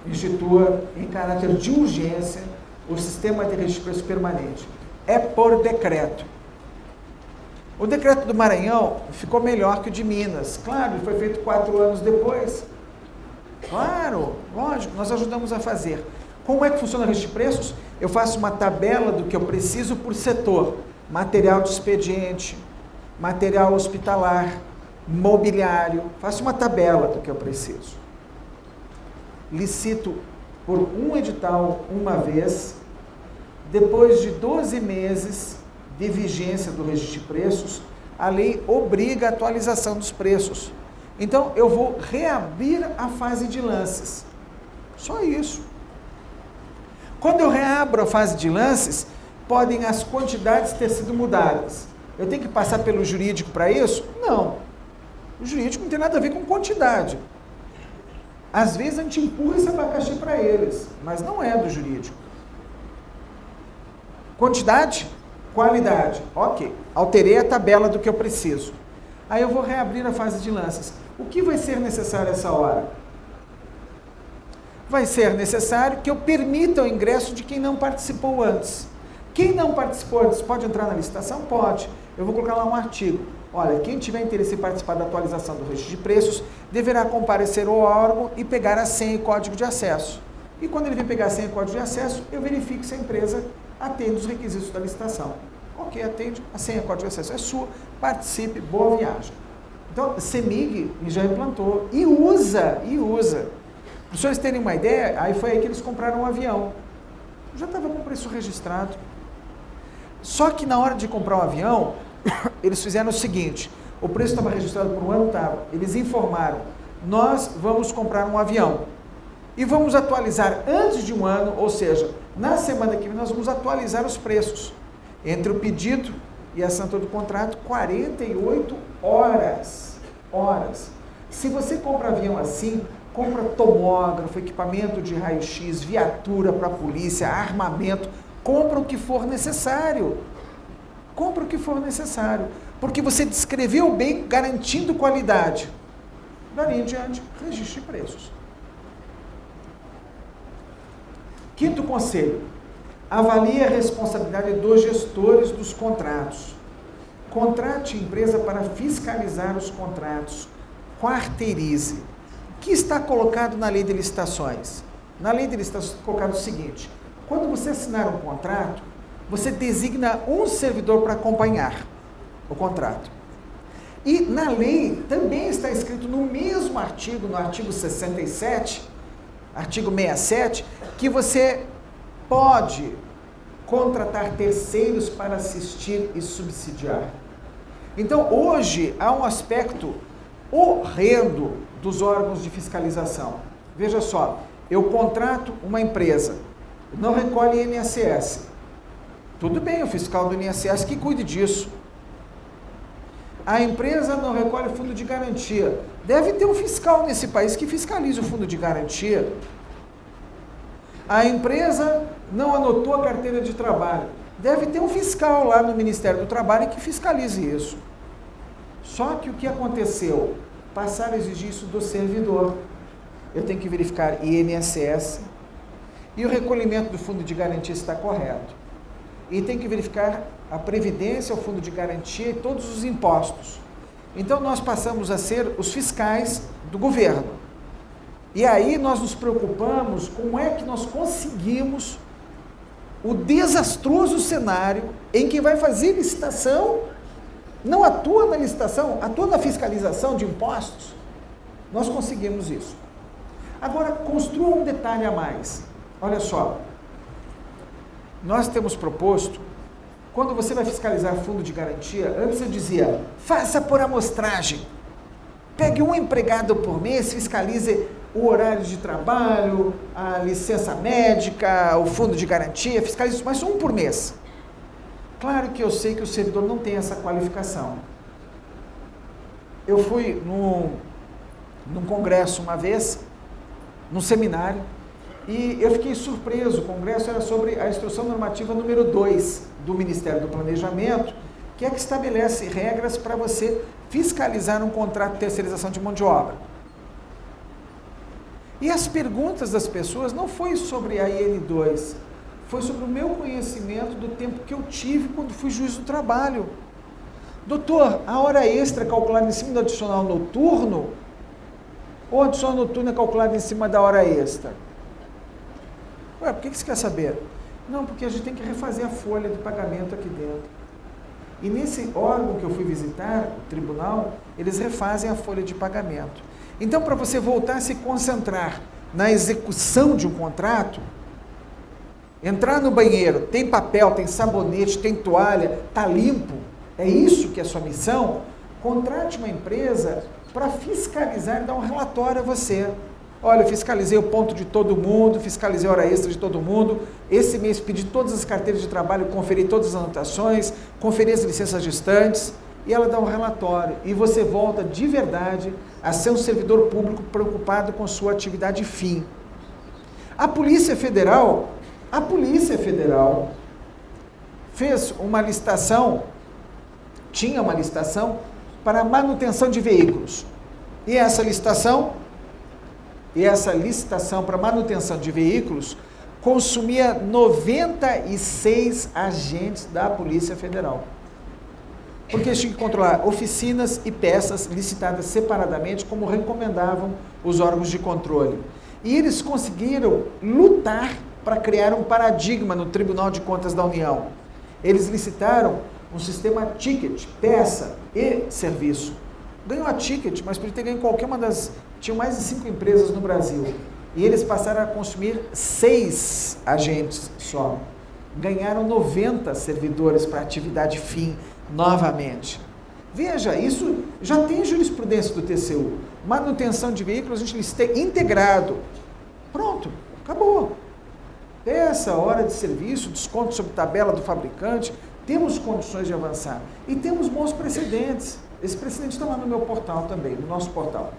institua em caráter de urgência o sistema de registro de preço permanente. É por decreto. O decreto do Maranhão ficou melhor que o de Minas. Claro, ele foi feito 4 anos depois. Claro, lógico, nós ajudamos a fazer. Como é que funciona o registro de preços? Eu faço uma tabela do que eu preciso por setor. Material de expediente, material hospitalar, mobiliário. Faço uma tabela do que eu preciso. Licito por um edital uma vez. Depois de 12 meses de vigência do registro de preços, a lei obriga a atualização dos preços. Então, eu vou reabrir a fase de lances. Só isso. Quando eu reabro a fase de lances, podem as quantidades ter sido mudadas. Eu tenho que passar pelo jurídico para isso? Não. O jurídico não tem nada a ver com quantidade. Às vezes a gente empurra esse abacaxi para eles, mas não é do jurídico. Quantidade? Qualidade. Ok. Alterei a tabela do que eu preciso. Aí eu vou reabrir a fase de lances. O que vai ser necessário essa hora? Vai ser necessário que eu permita o ingresso de quem não participou antes. Quem não participou antes pode entrar na licitação? Pode. Eu vou colocar lá um artigo. Olha, quem tiver interesse em participar da atualização do registro de preços, deverá comparecer ao órgão e pegar a senha e código de acesso. E quando ele vem pegar a senha e código de acesso, eu verifico se a empresa atende os requisitos da licitação. Ok, atende, a senha e código de acesso é sua, participe, boa viagem. Então, CEMIG já implantou e usa. Para os senhores terem uma ideia, aí foi aí que eles compraram um avião. Já estava com o preço registrado. Só que na hora de comprar um avião, eles fizeram o seguinte, o preço estava registrado por um ano, estava. Eles informaram, nós vamos comprar um avião e vamos atualizar antes de um ano, ou seja, na semana que vem nós vamos atualizar os preços. Entre o pedido e a assinatura do contrato, 48 horas. Se você compra avião assim, compra tomógrafo, equipamento de raio-x, viatura para a polícia, armamento, compra o que for necessário. Compra o que for necessário. Porque você descreveu bem, garantindo qualidade. Dali em diante, registro de preços. Quinto conselho. Avalie a responsabilidade dos gestores dos contratos. Contrate empresa para fiscalizar os contratos. Quarteirize. O que está colocado na lei de licitações? Na lei de licitações está colocado o seguinte, quando você assinar um contrato, você designa um servidor para acompanhar o contrato. E na lei também está escrito no mesmo artigo, no artigo 67, artigo 67, que você pode contratar terceiros para assistir e subsidiar. Então, hoje, há um aspecto horrendo dos órgãos de fiscalização. Veja só, eu contrato uma empresa, não recolhe INSS. Tudo bem, o fiscal do INSS que cuide disso. A empresa não recolhe fundo de garantia. Deve ter um fiscal nesse país que fiscalize o fundo de garantia. A empresa não anotou a carteira de trabalho. Deve ter um fiscal lá no Ministério do Trabalho que fiscalize isso. Só que o que aconteceu? Passaram a exigir isso do servidor. Eu tenho que verificar INSS e o recolhimento do fundo de garantia está correto. E tem que verificar a previdência, o fundo de garantia e todos os impostos. Então nós passamos a ser os fiscais do governo. E aí nós nos preocupamos como é que nós conseguimos o desastroso cenário em que vai fazer licitação, não atua na licitação, atua na fiscalização de impostos. Nós conseguimos isso. Agora, construa um detalhe a mais. Olha só, nós temos proposto, quando você vai fiscalizar fundo de garantia, antes eu dizia, faça por amostragem. Pegue um empregado por mês, fiscalize o horário de trabalho, a licença médica, o fundo de garantia, fiscalize isso, mas um por mês. Claro que eu sei que o servidor não tem essa qualificação. Eu fui num congresso uma vez, num seminário, e eu fiquei surpreso. O congresso era sobre a instrução normativa número 2 do Ministério do Planejamento, que é que estabelece regras para você fiscalizar um contrato de terceirização de mão de obra. E as perguntas das pessoas não foi sobre a IN2, foi sobre o meu conhecimento do tempo que eu tive quando fui juiz do trabalho. Doutor, a hora extra é calculada em cima do adicional noturno ou a adicional noturno é calculada em cima da hora extra? Ué, por que você quer saber? Não, porque a gente tem que refazer a folha de pagamento aqui dentro. E nesse órgão que eu fui visitar, o tribunal, eles refazem a folha de pagamento. Então, para você voltar a se concentrar na execução de um contrato, entrar no banheiro, tem papel, tem sabonete, tem toalha, está limpo, é isso que é a sua missão, contrate uma empresa para fiscalizar e dar um relatório a você. Olha, eu fiscalizei o ponto de todo mundo, fiscalizei a hora extra de todo mundo, esse mês pedi todas as carteiras de trabalho, conferi todas as anotações, conferi as licenças gestantes, e ela dá um relatório, e você volta de verdade a ser um servidor público preocupado com sua atividade fim. A Polícia Federal fez uma licitação, tinha uma licitação para manutenção de veículos. E essa licitação para manutenção de veículos consumia 96 agentes da Polícia Federal. Porque eles tinham que controlar oficinas e peças licitadas separadamente, como recomendavam os órgãos de controle. E eles conseguiram lutar para criar um paradigma no Tribunal de Contas da União. Eles licitaram um sistema ticket, peça e serviço. Ganhou a ticket, mas podia ter ganho qualquer uma das... Tinham mais de 5 empresas no Brasil. E eles passaram a consumir 6 agentes só. Ganharam 90 servidores para atividade fim novamente. Veja, isso já tem jurisprudência do TCU. Manutenção de veículos, a gente licita integrado. Pronto, acabou. Peça, hora de serviço, desconto sobre tabela do fabricante, temos condições de avançar. E temos bons precedentes. Esse precedente está lá no meu portal também, no nosso portal.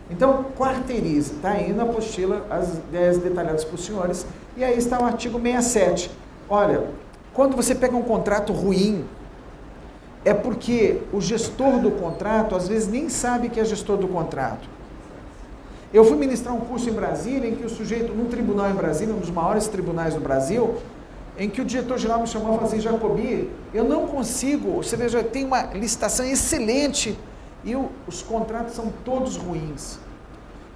Então, quarteiriza, está aí na apostila as ideias detalhadas para os senhores, e aí está o artigo 67. Olha, quando você pega um contrato ruim, é porque o gestor do contrato, às vezes, nem sabe que é gestor do contrato. Eu fui ministrar um curso em Brasília, em que o sujeito, num tribunal em Brasília, um dos maiores tribunais do Brasil, em que o diretor-geral me chamou e falou assim, Jacobi, eu não consigo, você veja, tem uma licitação excelente, e os contratos são todos ruins.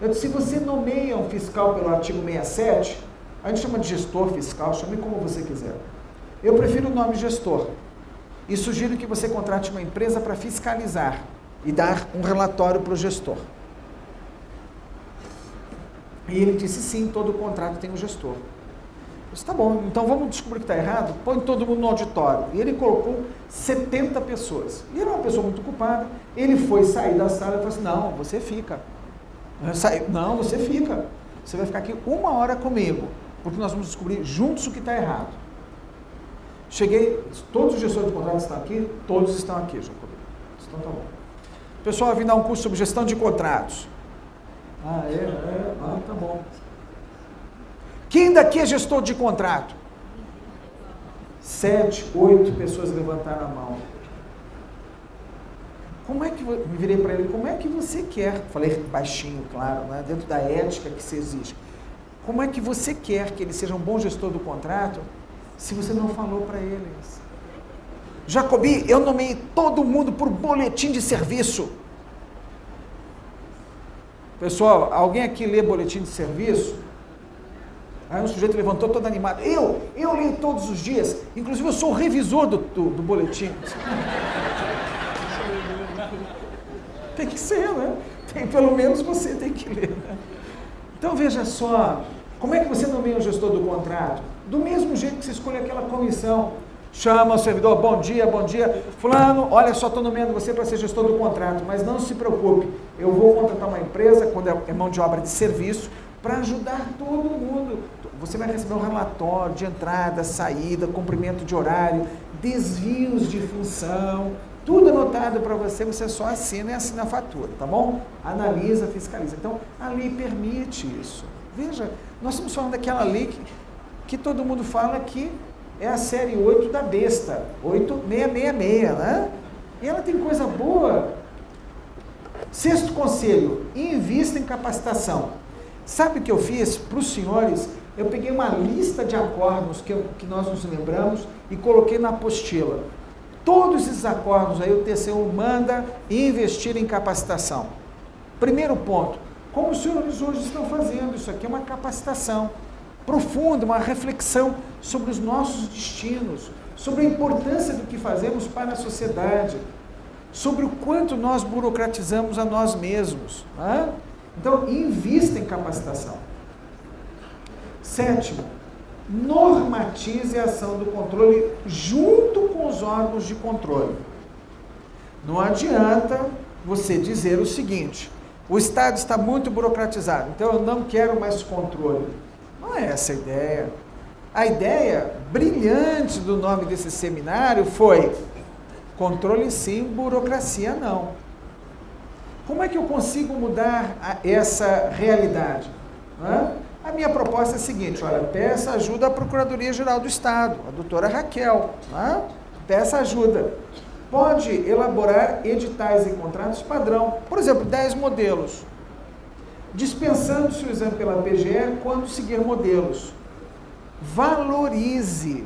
Eu disse, se você nomeia um fiscal pelo artigo 67, a gente chama de gestor fiscal, chame como você quiser. Eu prefiro o nome gestor. E sugiro que você contrate uma empresa para fiscalizar e dar um relatório para o gestor. E ele disse, sim, todo contrato tem um gestor. Eu disse, tá bom, então vamos descobrir que está errado? Põe todo mundo no auditório. E ele colocou 70 pessoas. E ele era uma pessoa muito ocupada. Ele foi sair da sala e falou assim, não, você fica. Não, você fica. Você vai ficar aqui 1 hora comigo, porque nós vamos descobrir juntos o que está errado. Cheguei, todos os gestores de contratos estão aqui? Todos estão aqui, Jacob. Então tá bom. Pessoal, eu vim dar um curso sobre gestão de contratos. Tá bom. Quem daqui é gestor de contrato? 7, 8 pessoas levantaram a mão. Como é que, me virei para ele, como é que você quer, falei baixinho, claro, né, dentro da ética que se exige, como é que você quer que ele seja um bom gestor do contrato, se você não falou para eles? Jacobi, eu nomeei todo mundo por boletim de serviço. Pessoal, alguém aqui lê boletim de serviço? Aí um sujeito levantou todo animado. Eu leio todos os dias. Inclusive eu sou o revisor do boletim. Tem que ser, né? Pelo menos você tem que ler, né? Então veja só, como é que você nomeia o gestor do contrato? Do mesmo jeito que você escolhe aquela comissão. Chama o servidor, bom dia, fulano, olha só, estou nomeando você para ser gestor do contrato, mas não se preocupe, eu vou contratar uma empresa, quando é mão de obra de serviço, para ajudar todo mundo. Você vai receber um relatório de entrada, saída, cumprimento de horário, desvios de função, tudo anotado para você, você só assina e assina a fatura, tá bom? Analisa, fiscaliza. Então, a lei permite isso. Veja, nós estamos falando daquela lei que todo mundo fala que é a série 8 da besta, 8666, né? E ela tem coisa boa. Sexto conselho, invista em capacitação. Sabe o que eu fiz para os senhores? Eu peguei uma lista de acordos que nós nos lembramos e coloquei na apostila. Todos esses acordos aí o TCU manda investir em capacitação. Primeiro ponto, como os senhores hoje estão fazendo, isso aqui é uma capacitação profunda, uma reflexão sobre os nossos destinos, sobre a importância do que fazemos para a sociedade, sobre o quanto nós burocratizamos a nós mesmos. Né? Então, invista em capacitação. Sétimo, normatize a ação do controle junto com os órgãos de controle. Não adianta você dizer o seguinte, o Estado está muito burocratizado, então eu não quero mais controle. Não é essa a ideia. A ideia brilhante do nome desse seminário foi controle sim, burocracia não. Como é que eu consigo mudar essa realidade? A minha proposta é a seguinte, olha, peça ajuda à Procuradoria-Geral do Estado, a doutora Raquel, peça ajuda. Pode elaborar editais e contratos padrão, por exemplo, 10 modelos. Dispensando-se o exame pela PGE quando seguir modelos. Valorize.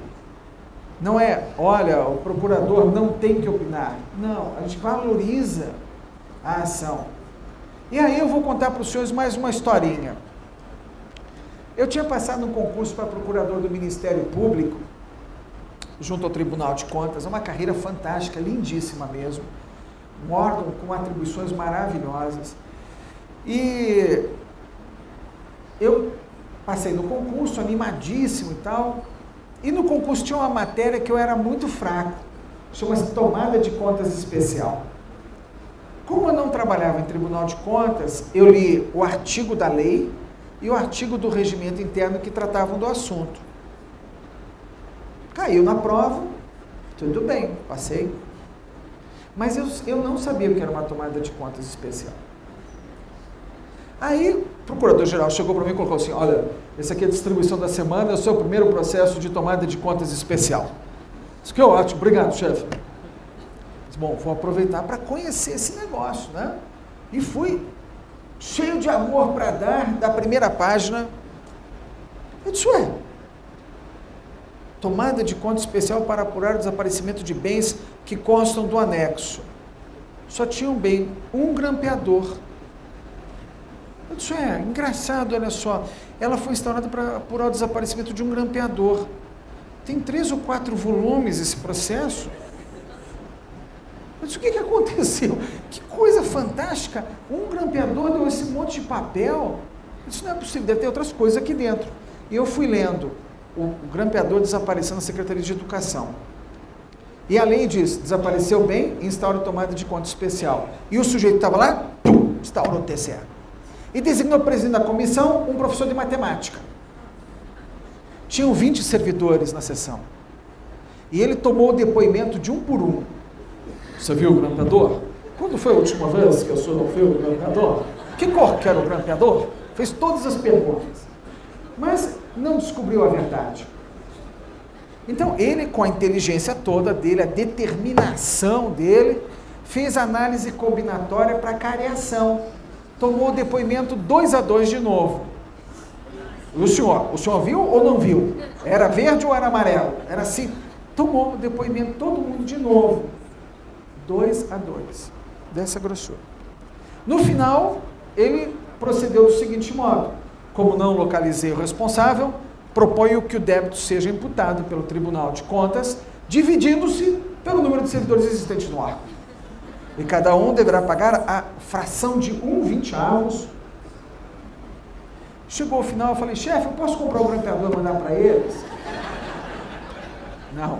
Não é, olha, o procurador não tem que opinar. Não, a gente valoriza a ação. E aí eu vou contar para os senhores mais uma historinha. Eu tinha passado um concurso para procurador do Ministério Público, junto ao Tribunal de Contas, uma carreira fantástica, lindíssima mesmo, um órgão com atribuições maravilhosas. E eu passei no concurso, animadíssimo e tal, e no concurso tinha uma matéria que eu era muito fraco, chama-se Tomada de Contas Especial. Como eu não trabalhava em Tribunal de Contas, eu li o artigo da lei e o artigo do regimento interno que tratavam do assunto. Caiu na prova, tudo bem, passei. Mas eu não sabia o que era uma tomada de contas especial. Aí, o procurador-geral chegou para mim e colocou assim, olha, esse aqui é a distribuição da semana, é o seu primeiro processo de tomada de contas especial. Isso que é ótimo, obrigado, chefe. Bom, vou aproveitar para conhecer esse negócio, né? E fui cheio de amor para dar, da primeira página. Eu disse, ué, tomada de conta especial para apurar o desaparecimento de bens que constam do anexo. Só tinha um bem, um grampeador. Eu disse, engraçado, olha só, ela foi instaurada para apurar o desaparecimento de um grampeador. Tem 3 ou 4 volumes esse processo. Eu disse, o que aconteceu? Que coisa fantástica, um grampeador deu esse monte de papel. Eu disse, não é possível, deve ter outras coisas aqui dentro. E eu fui lendo, o grampeador desapareceu na Secretaria de Educação. E a lei diz, desapareceu bem, instaura tomada de conta especial. E o sujeito estava lá, instaurou o TCE. E designou presidente da comissão um professor de matemática. Tinham 20 servidores na sessão. E ele tomou o depoimento de um por um. Você viu o grampeador? Quando foi a última vez que o senhor não viu o grampeador? Que cor que era o grampeador? Fez todas as perguntas. Mas não descobriu a verdade. Então, ele, com a inteligência toda dele, a determinação dele, fez análise combinatória para cariação. Tomou o depoimento 2-2 de novo. E o senhor viu ou não viu? Era verde ou era amarelo? Era assim. Tomou o depoimento todo mundo de novo. 2-2. Dessa grossura. No final, ele procedeu do seguinte modo: como não localizei o responsável, proponho que o débito seja imputado pelo Tribunal de Contas, dividindo-se pelo número de servidores existentes no órgão. E cada um deverá pagar a fração de 1/20. Chegou ao final, eu falei: chefe, eu posso comprar o grampeador e mandar para eles? Não.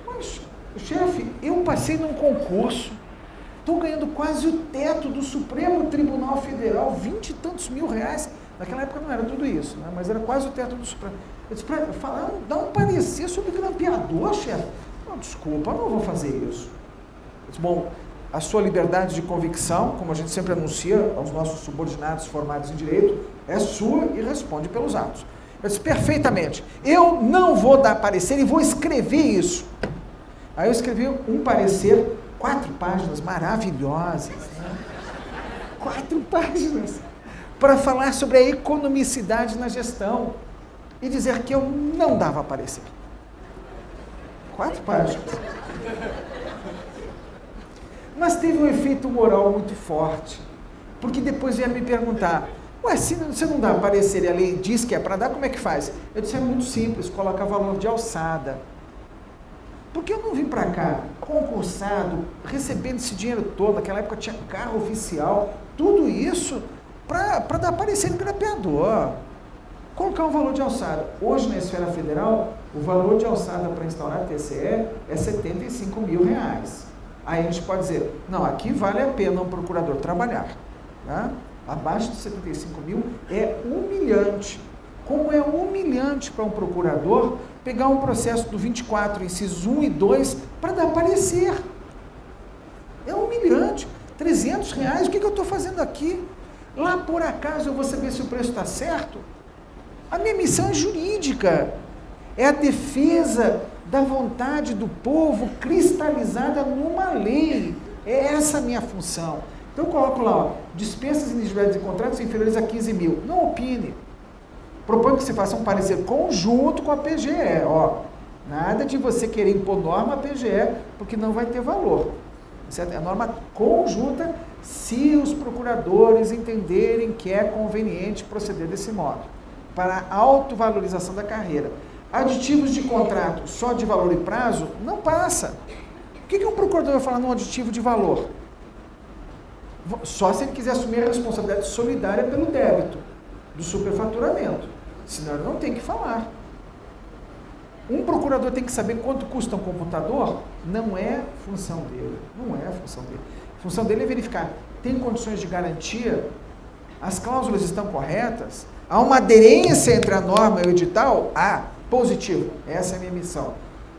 Mas, chefe, eu passei num concurso, estou ganhando quase o teto do Supremo Tribunal Federal, 20 e tantos mil reais. Naquela época não era tudo isso, né? Mas era quase o teto do Supremo. Eu disse: para falar, dá um parecer sobre grampeador, chefe. Não, desculpa, eu não vou fazer isso. Eu disse: bom, a sua liberdade de convicção, como a gente sempre anuncia aos nossos subordinados formados em direito, é sua e responde pelos atos. Eu disse: perfeitamente, eu não vou dar parecer e vou escrever isso. Aí eu escrevi um parecer, 4 páginas maravilhosas, né? 4 páginas, para falar sobre a economicidade na gestão e dizer que eu não dava parecer. 4 páginas. Mas teve um efeito moral muito forte, porque depois ia me perguntar: ué, se você não dá parecer e a lei diz que é para dar, como é que faz? Eu disse: é muito simples, coloca valor de alçada. Porque eu não vim para cá concursado, recebendo esse dinheiro todo, naquela época tinha carro oficial, tudo isso para dar parecer no grampeador. Colocar um valor de alçada. Hoje, na esfera federal, o valor de alçada para instaurar a TCE é R$75 mil. Aí a gente pode dizer: não, aqui vale a pena um procurador trabalhar. Tá? Abaixo de 75 mil é humilhante. Como é humilhante para um procurador pegar um processo do 24, incisos 1 e 2, para dar parecer. É humilhante. R$300, o que eu estou fazendo aqui? Lá por acaso eu vou saber se o preço está certo? A minha missão é jurídica. É a defesa da vontade do povo cristalizada numa lei. É essa a minha função. Então eu coloco lá, ó, dispensas individuais de contratos inferiores a 15 mil. Não opine. Proponho que se faça um parecer conjunto com a PGE. Ó, nada de você querer impor norma à PGE, porque não vai ter valor. Certo? É norma conjunta se os procuradores entenderem que é conveniente proceder desse modo, para a autovalorização da carreira. Aditivos de contrato só de valor e prazo não passa. O que um procurador vai falar num aditivo de valor? Só se ele quiser assumir a responsabilidade solidária pelo débito do superfaturamento. Senão ele não tem que falar. Um procurador tem que saber quanto custa um computador? Não é função dele. Não é função dele. A função dele é verificar: tem condições de garantia? As cláusulas estão corretas? Há uma aderência entre a norma e o edital? Positivo. Essa é a minha missão.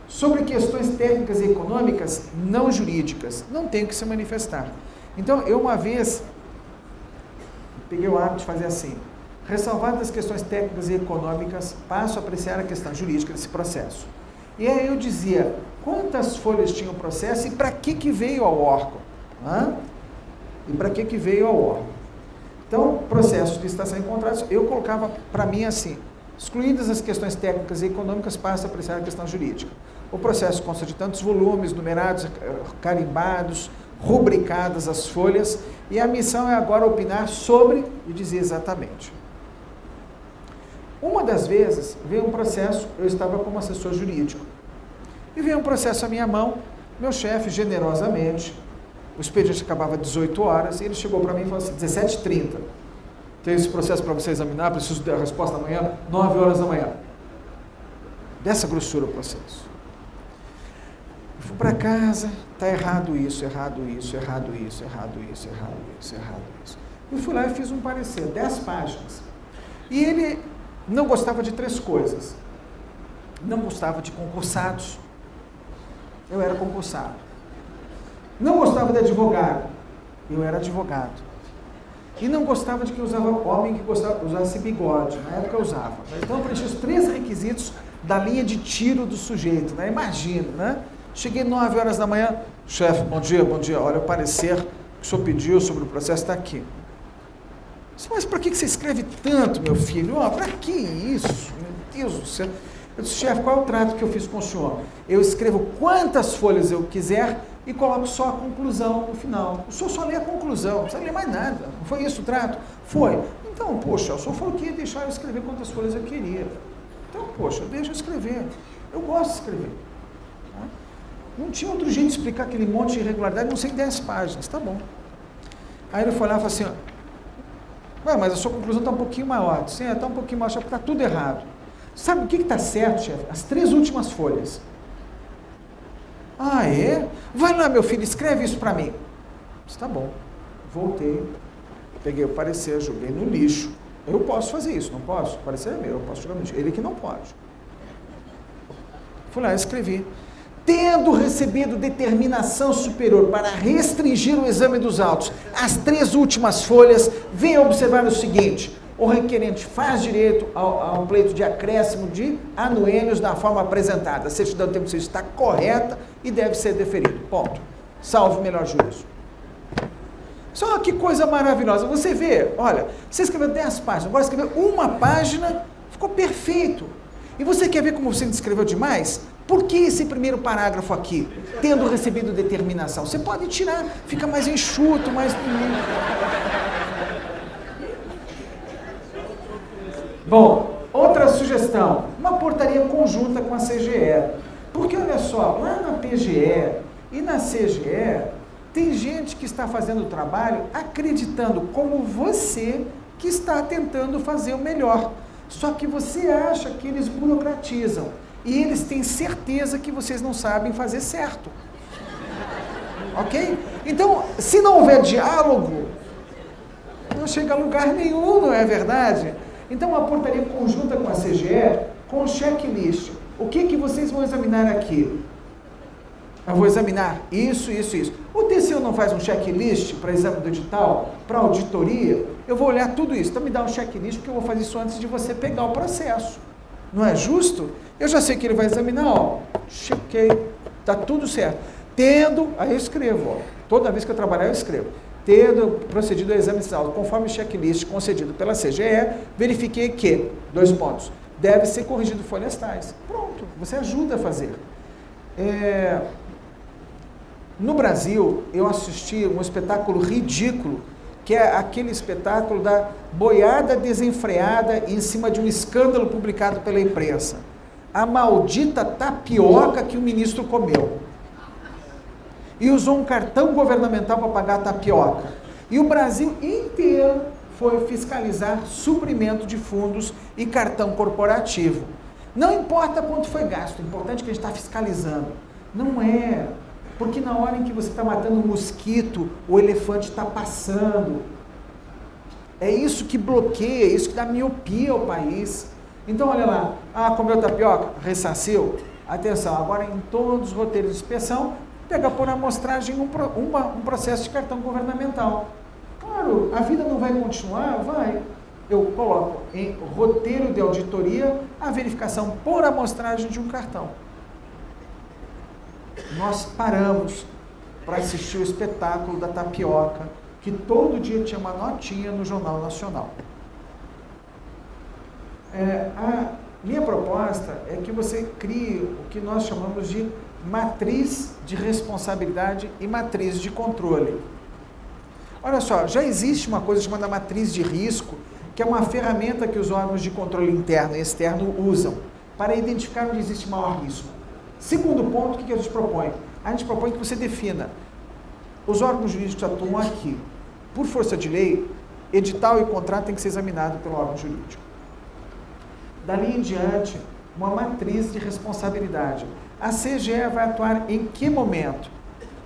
Sobre questões técnicas e econômicas não jurídicas, não tenho que se manifestar. Então, eu uma vez peguei o hábito de fazer assim: ressalvadas as questões técnicas e econômicas, passo a apreciar a questão jurídica desse processo. E aí eu dizia quantas folhas tinha o processo e para que veio ao órgão. E para que veio ao órgão. Então, processo de licitação em contratos, eu colocava para mim assim: excluídas as questões técnicas e econômicas, passo a apreciar a questão jurídica. O processo consta de tantos volumes, numerados, carimbados, rubricadas as folhas, e a missão é agora opinar sobre e dizer exatamente. Uma das vezes, veio um processo, eu estava como assessor jurídico, e veio um processo à minha mão, meu chefe, generosamente, o expediente acabava às 18 horas, e ele chegou para mim e falou assim: 17h30, tenho esse processo para você examinar, preciso da resposta amanhã, 9 horas da manhã. Dessa grossura o processo. Eu fui para casa, está errado isso, errado isso, errado isso, errado isso, errado isso, errado isso. Eu fui lá e fiz um parecer, 10 páginas. E ele não gostava de 3 coisas. Não gostava de concursados. Eu era concursado. Não gostava de advogado. Eu era advogado. E não gostava de que usava homem que usasse bigode. Na época eu usava. Então eu preenchi os 3 requisitos da linha de tiro do sujeito, né? Imagina, né? Cheguei 9 horas da manhã: chefe, bom dia, olha, o parecer que o senhor pediu sobre o processo está aqui. Mas para que você escreve tanto, meu filho? Para que isso? Meu Deus do céu. Eu disse: chefe, qual é o trato que eu fiz com o senhor? Eu escrevo quantas folhas eu quiser e coloco só a conclusão no final. O senhor só lê a conclusão, não precisa ler mais nada. Não foi isso o trato? Foi. Então, poxa, o senhor falou que ia deixar eu escrever quantas folhas eu queria. Então, poxa, deixa eu escrever. Eu gosto de escrever. Tá? Não tinha outro jeito de explicar aquele monte de irregularidade, não sei, 10 páginas, tá bom. Aí ele foi lá e falou assim, ué, mas a sua conclusão está um pouquinho maior. Sim, está um pouquinho maior, porque está tudo errado. Sabe o que está certo, chefe? As 3 últimas folhas. Ah, é? Vai lá, meu filho, escreve isso para mim. Disse, tá bom. Voltei, peguei o parecer, joguei no lixo. Eu posso fazer isso, não posso? O parecer é meu, eu posso jogar no lixo. Ele que não pode. Fui lá, escrevi. Tendo recebido determinação superior para restringir o exame dos autos, as 3 últimas folhas, venha observar o seguinte: o requerente faz direito ao pleito de acréscimo de anuênios da forma apresentada. A certidão de tempo de serviço está correta e deve ser deferido. Ponto. Salve o melhor juízo. Só que coisa maravilhosa. Você vê, olha, você escreveu 10 páginas, agora escreveu 1 página, ficou perfeito. E você quer ver como você escreveu demais? Por que esse primeiro parágrafo aqui? Tendo recebido determinação. Você pode tirar, fica mais enxuto, mais bonito. Bom, outra sugestão, uma portaria conjunta com a CGE. Porque olha só, lá na PGE e na CGE, tem gente que está fazendo o trabalho acreditando como você que está tentando fazer o melhor. Só que você acha que eles burocratizam. E eles têm certeza que vocês não sabem fazer certo. Ok? Então, se não houver diálogo, não chega a lugar nenhum, não é verdade? Então, a portaria conjunta com a CGE, com checklist. O que vocês vão examinar aqui? Eu vou examinar isso, isso, isso. O TCU não faz um checklist para exame do edital, para auditoria? Eu vou olhar tudo isso. Então, me dá um checklist, porque eu vou fazer isso antes de você pegar o processo. Não é justo? Eu já sei que ele vai examinar, ó, chequei, tá tudo certo. Tendo, aí eu escrevo, ó, toda vez que eu trabalhar eu escrevo. Tendo procedido ao exame de auto, conforme o checklist concedido pela CGE, verifiquei que, 2 pontos, deve ser corrigido folhas tais. Pronto, você ajuda a fazer. No Brasil, eu assisti um espetáculo ridículo, que é aquele espetáculo da boiada desenfreada em cima de um escândalo publicado pela imprensa. A maldita tapioca que o ministro comeu. E usou um cartão governamental para pagar a tapioca. E o Brasil inteiro foi fiscalizar suprimento de fundos e cartão corporativo. Não importa quanto foi gasto, o importante é que a gente está fiscalizando. Não é... Porque na hora em que você está matando um mosquito, o elefante está passando. É isso que bloqueia, é isso que dá miopia ao país. Então, olha lá, comeu tapioca, ressarciu. Atenção, agora em todos os roteiros de inspeção, pega por amostragem um processo de cartão governamental. Claro, a vida não vai continuar? Vai. Eu coloco em roteiro de auditoria a verificação por amostragem de um cartão. Nós paramos para assistir o espetáculo da tapioca, que todo dia tinha uma notinha no Jornal Nacional. A minha proposta é que você crie o que nós chamamos de matriz de responsabilidade e matriz de controle. Olha só, já existe uma coisa chamada matriz de risco, que é uma ferramenta que os órgãos de controle interno e externo usam para identificar onde existe maior risco. Segundo ponto, o que a gente propõe? A gente propõe que você defina. Os órgãos jurídicos atuam aqui. Por força de lei, edital e contrato tem que ser examinado pelo órgão jurídico. Dali em diante, uma matriz de responsabilidade. A CGE vai atuar em que momento?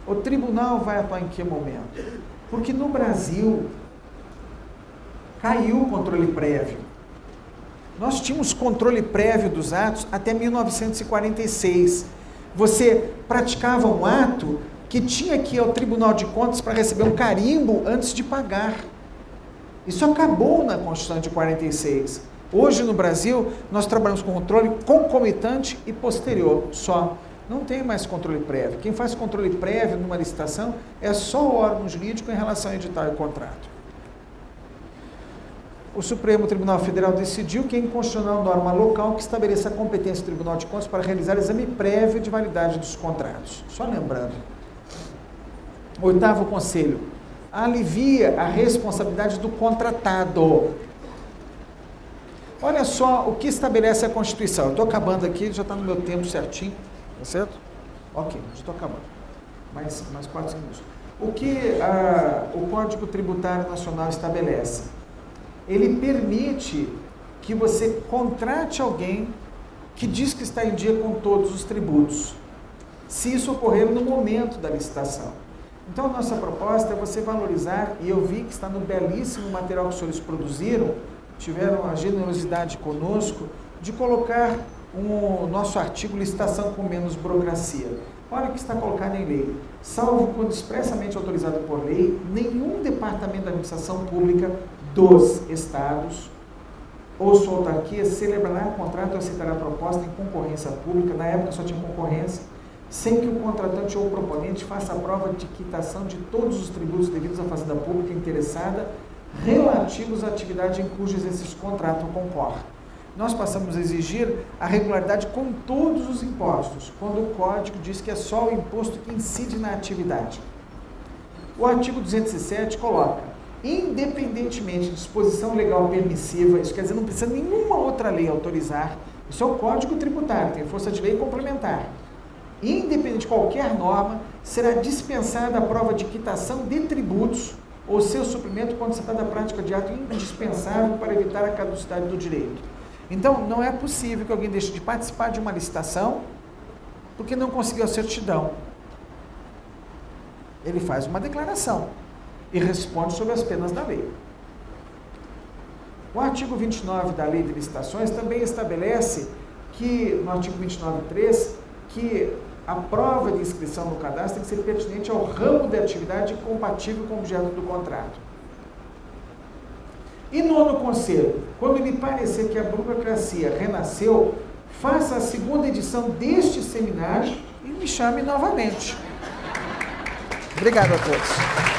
O tribunal vai atuar em que momento? Porque no Brasil, caiu o controle prévio. Nós tínhamos controle prévio dos atos até 1946. Você praticava um ato que tinha que ir ao Tribunal de Contas para receber um carimbo antes de pagar. Isso acabou na Constituição de 46. Hoje no Brasil, nós trabalhamos com controle concomitante e posterior só. Não tem mais controle prévio. Quem faz controle prévio numa licitação é só o órgão jurídico em relação a edital e contrato. O Supremo Tribunal Federal decidiu que é inconstitucional norma local que estabeleça a competência do Tribunal de Contas para realizar exame prévio de validade dos contratos. Só lembrando. 8º Conselho. alivia a responsabilidade do contratado. Olha só o que estabelece a Constituição. Eu estou acabando aqui, já está no meu tempo certinho, tá certo? Ok, já estou acabando. Mais 4 minutos. O que o Código Tributário Nacional estabelece? Ele permite que você contrate alguém que diz que está em dia com todos os tributos, se isso ocorrer no momento da licitação. Então, a nossa proposta é você valorizar, e eu vi que está no belíssimo material que os senhores produziram, tiveram a generosidade conosco, de colocar o nosso artigo licitação com menos burocracia. Olha o que está colocado em lei. Salvo quando expressamente autorizado por lei, nenhum departamento da administração pública dos estados ou sua autarquia celebrará contrato ou aceitará proposta em concorrência pública, na época só tinha concorrência, sem que o contratante ou o proponente faça a prova de quitação de todos os tributos devidos à fazenda pública interessada relativos à atividade em cujo exercício o contrato concorre. Nós passamos a exigir a regularidade com todos os impostos, quando o Código diz que é só o imposto que incide na atividade. O artigo 207 coloca, independentemente de disposição legal permissiva, isso quer dizer, não precisa nenhuma outra lei autorizar, isso é o Código Tributário, tem força de lei complementar. Independente de qualquer norma, será dispensada a prova de quitação de tributos ou seu suprimento quando se trata da prática de ato indispensável para evitar a caducidade do direito. Então, não é possível que alguém deixe de participar de uma licitação porque não conseguiu a certidão. Ele faz uma declaração e responde sobre as penas da lei. O artigo 29 da Lei de Licitações também estabelece que, no artigo 29.3, que a prova de inscrição no cadastro tem que ser pertinente ao ramo de atividade compatível com o objeto do contrato. E nono conselho, quando lhe parecer que a burocracia renasceu, faça a segunda edição deste seminário e me chame novamente. Obrigado a todos.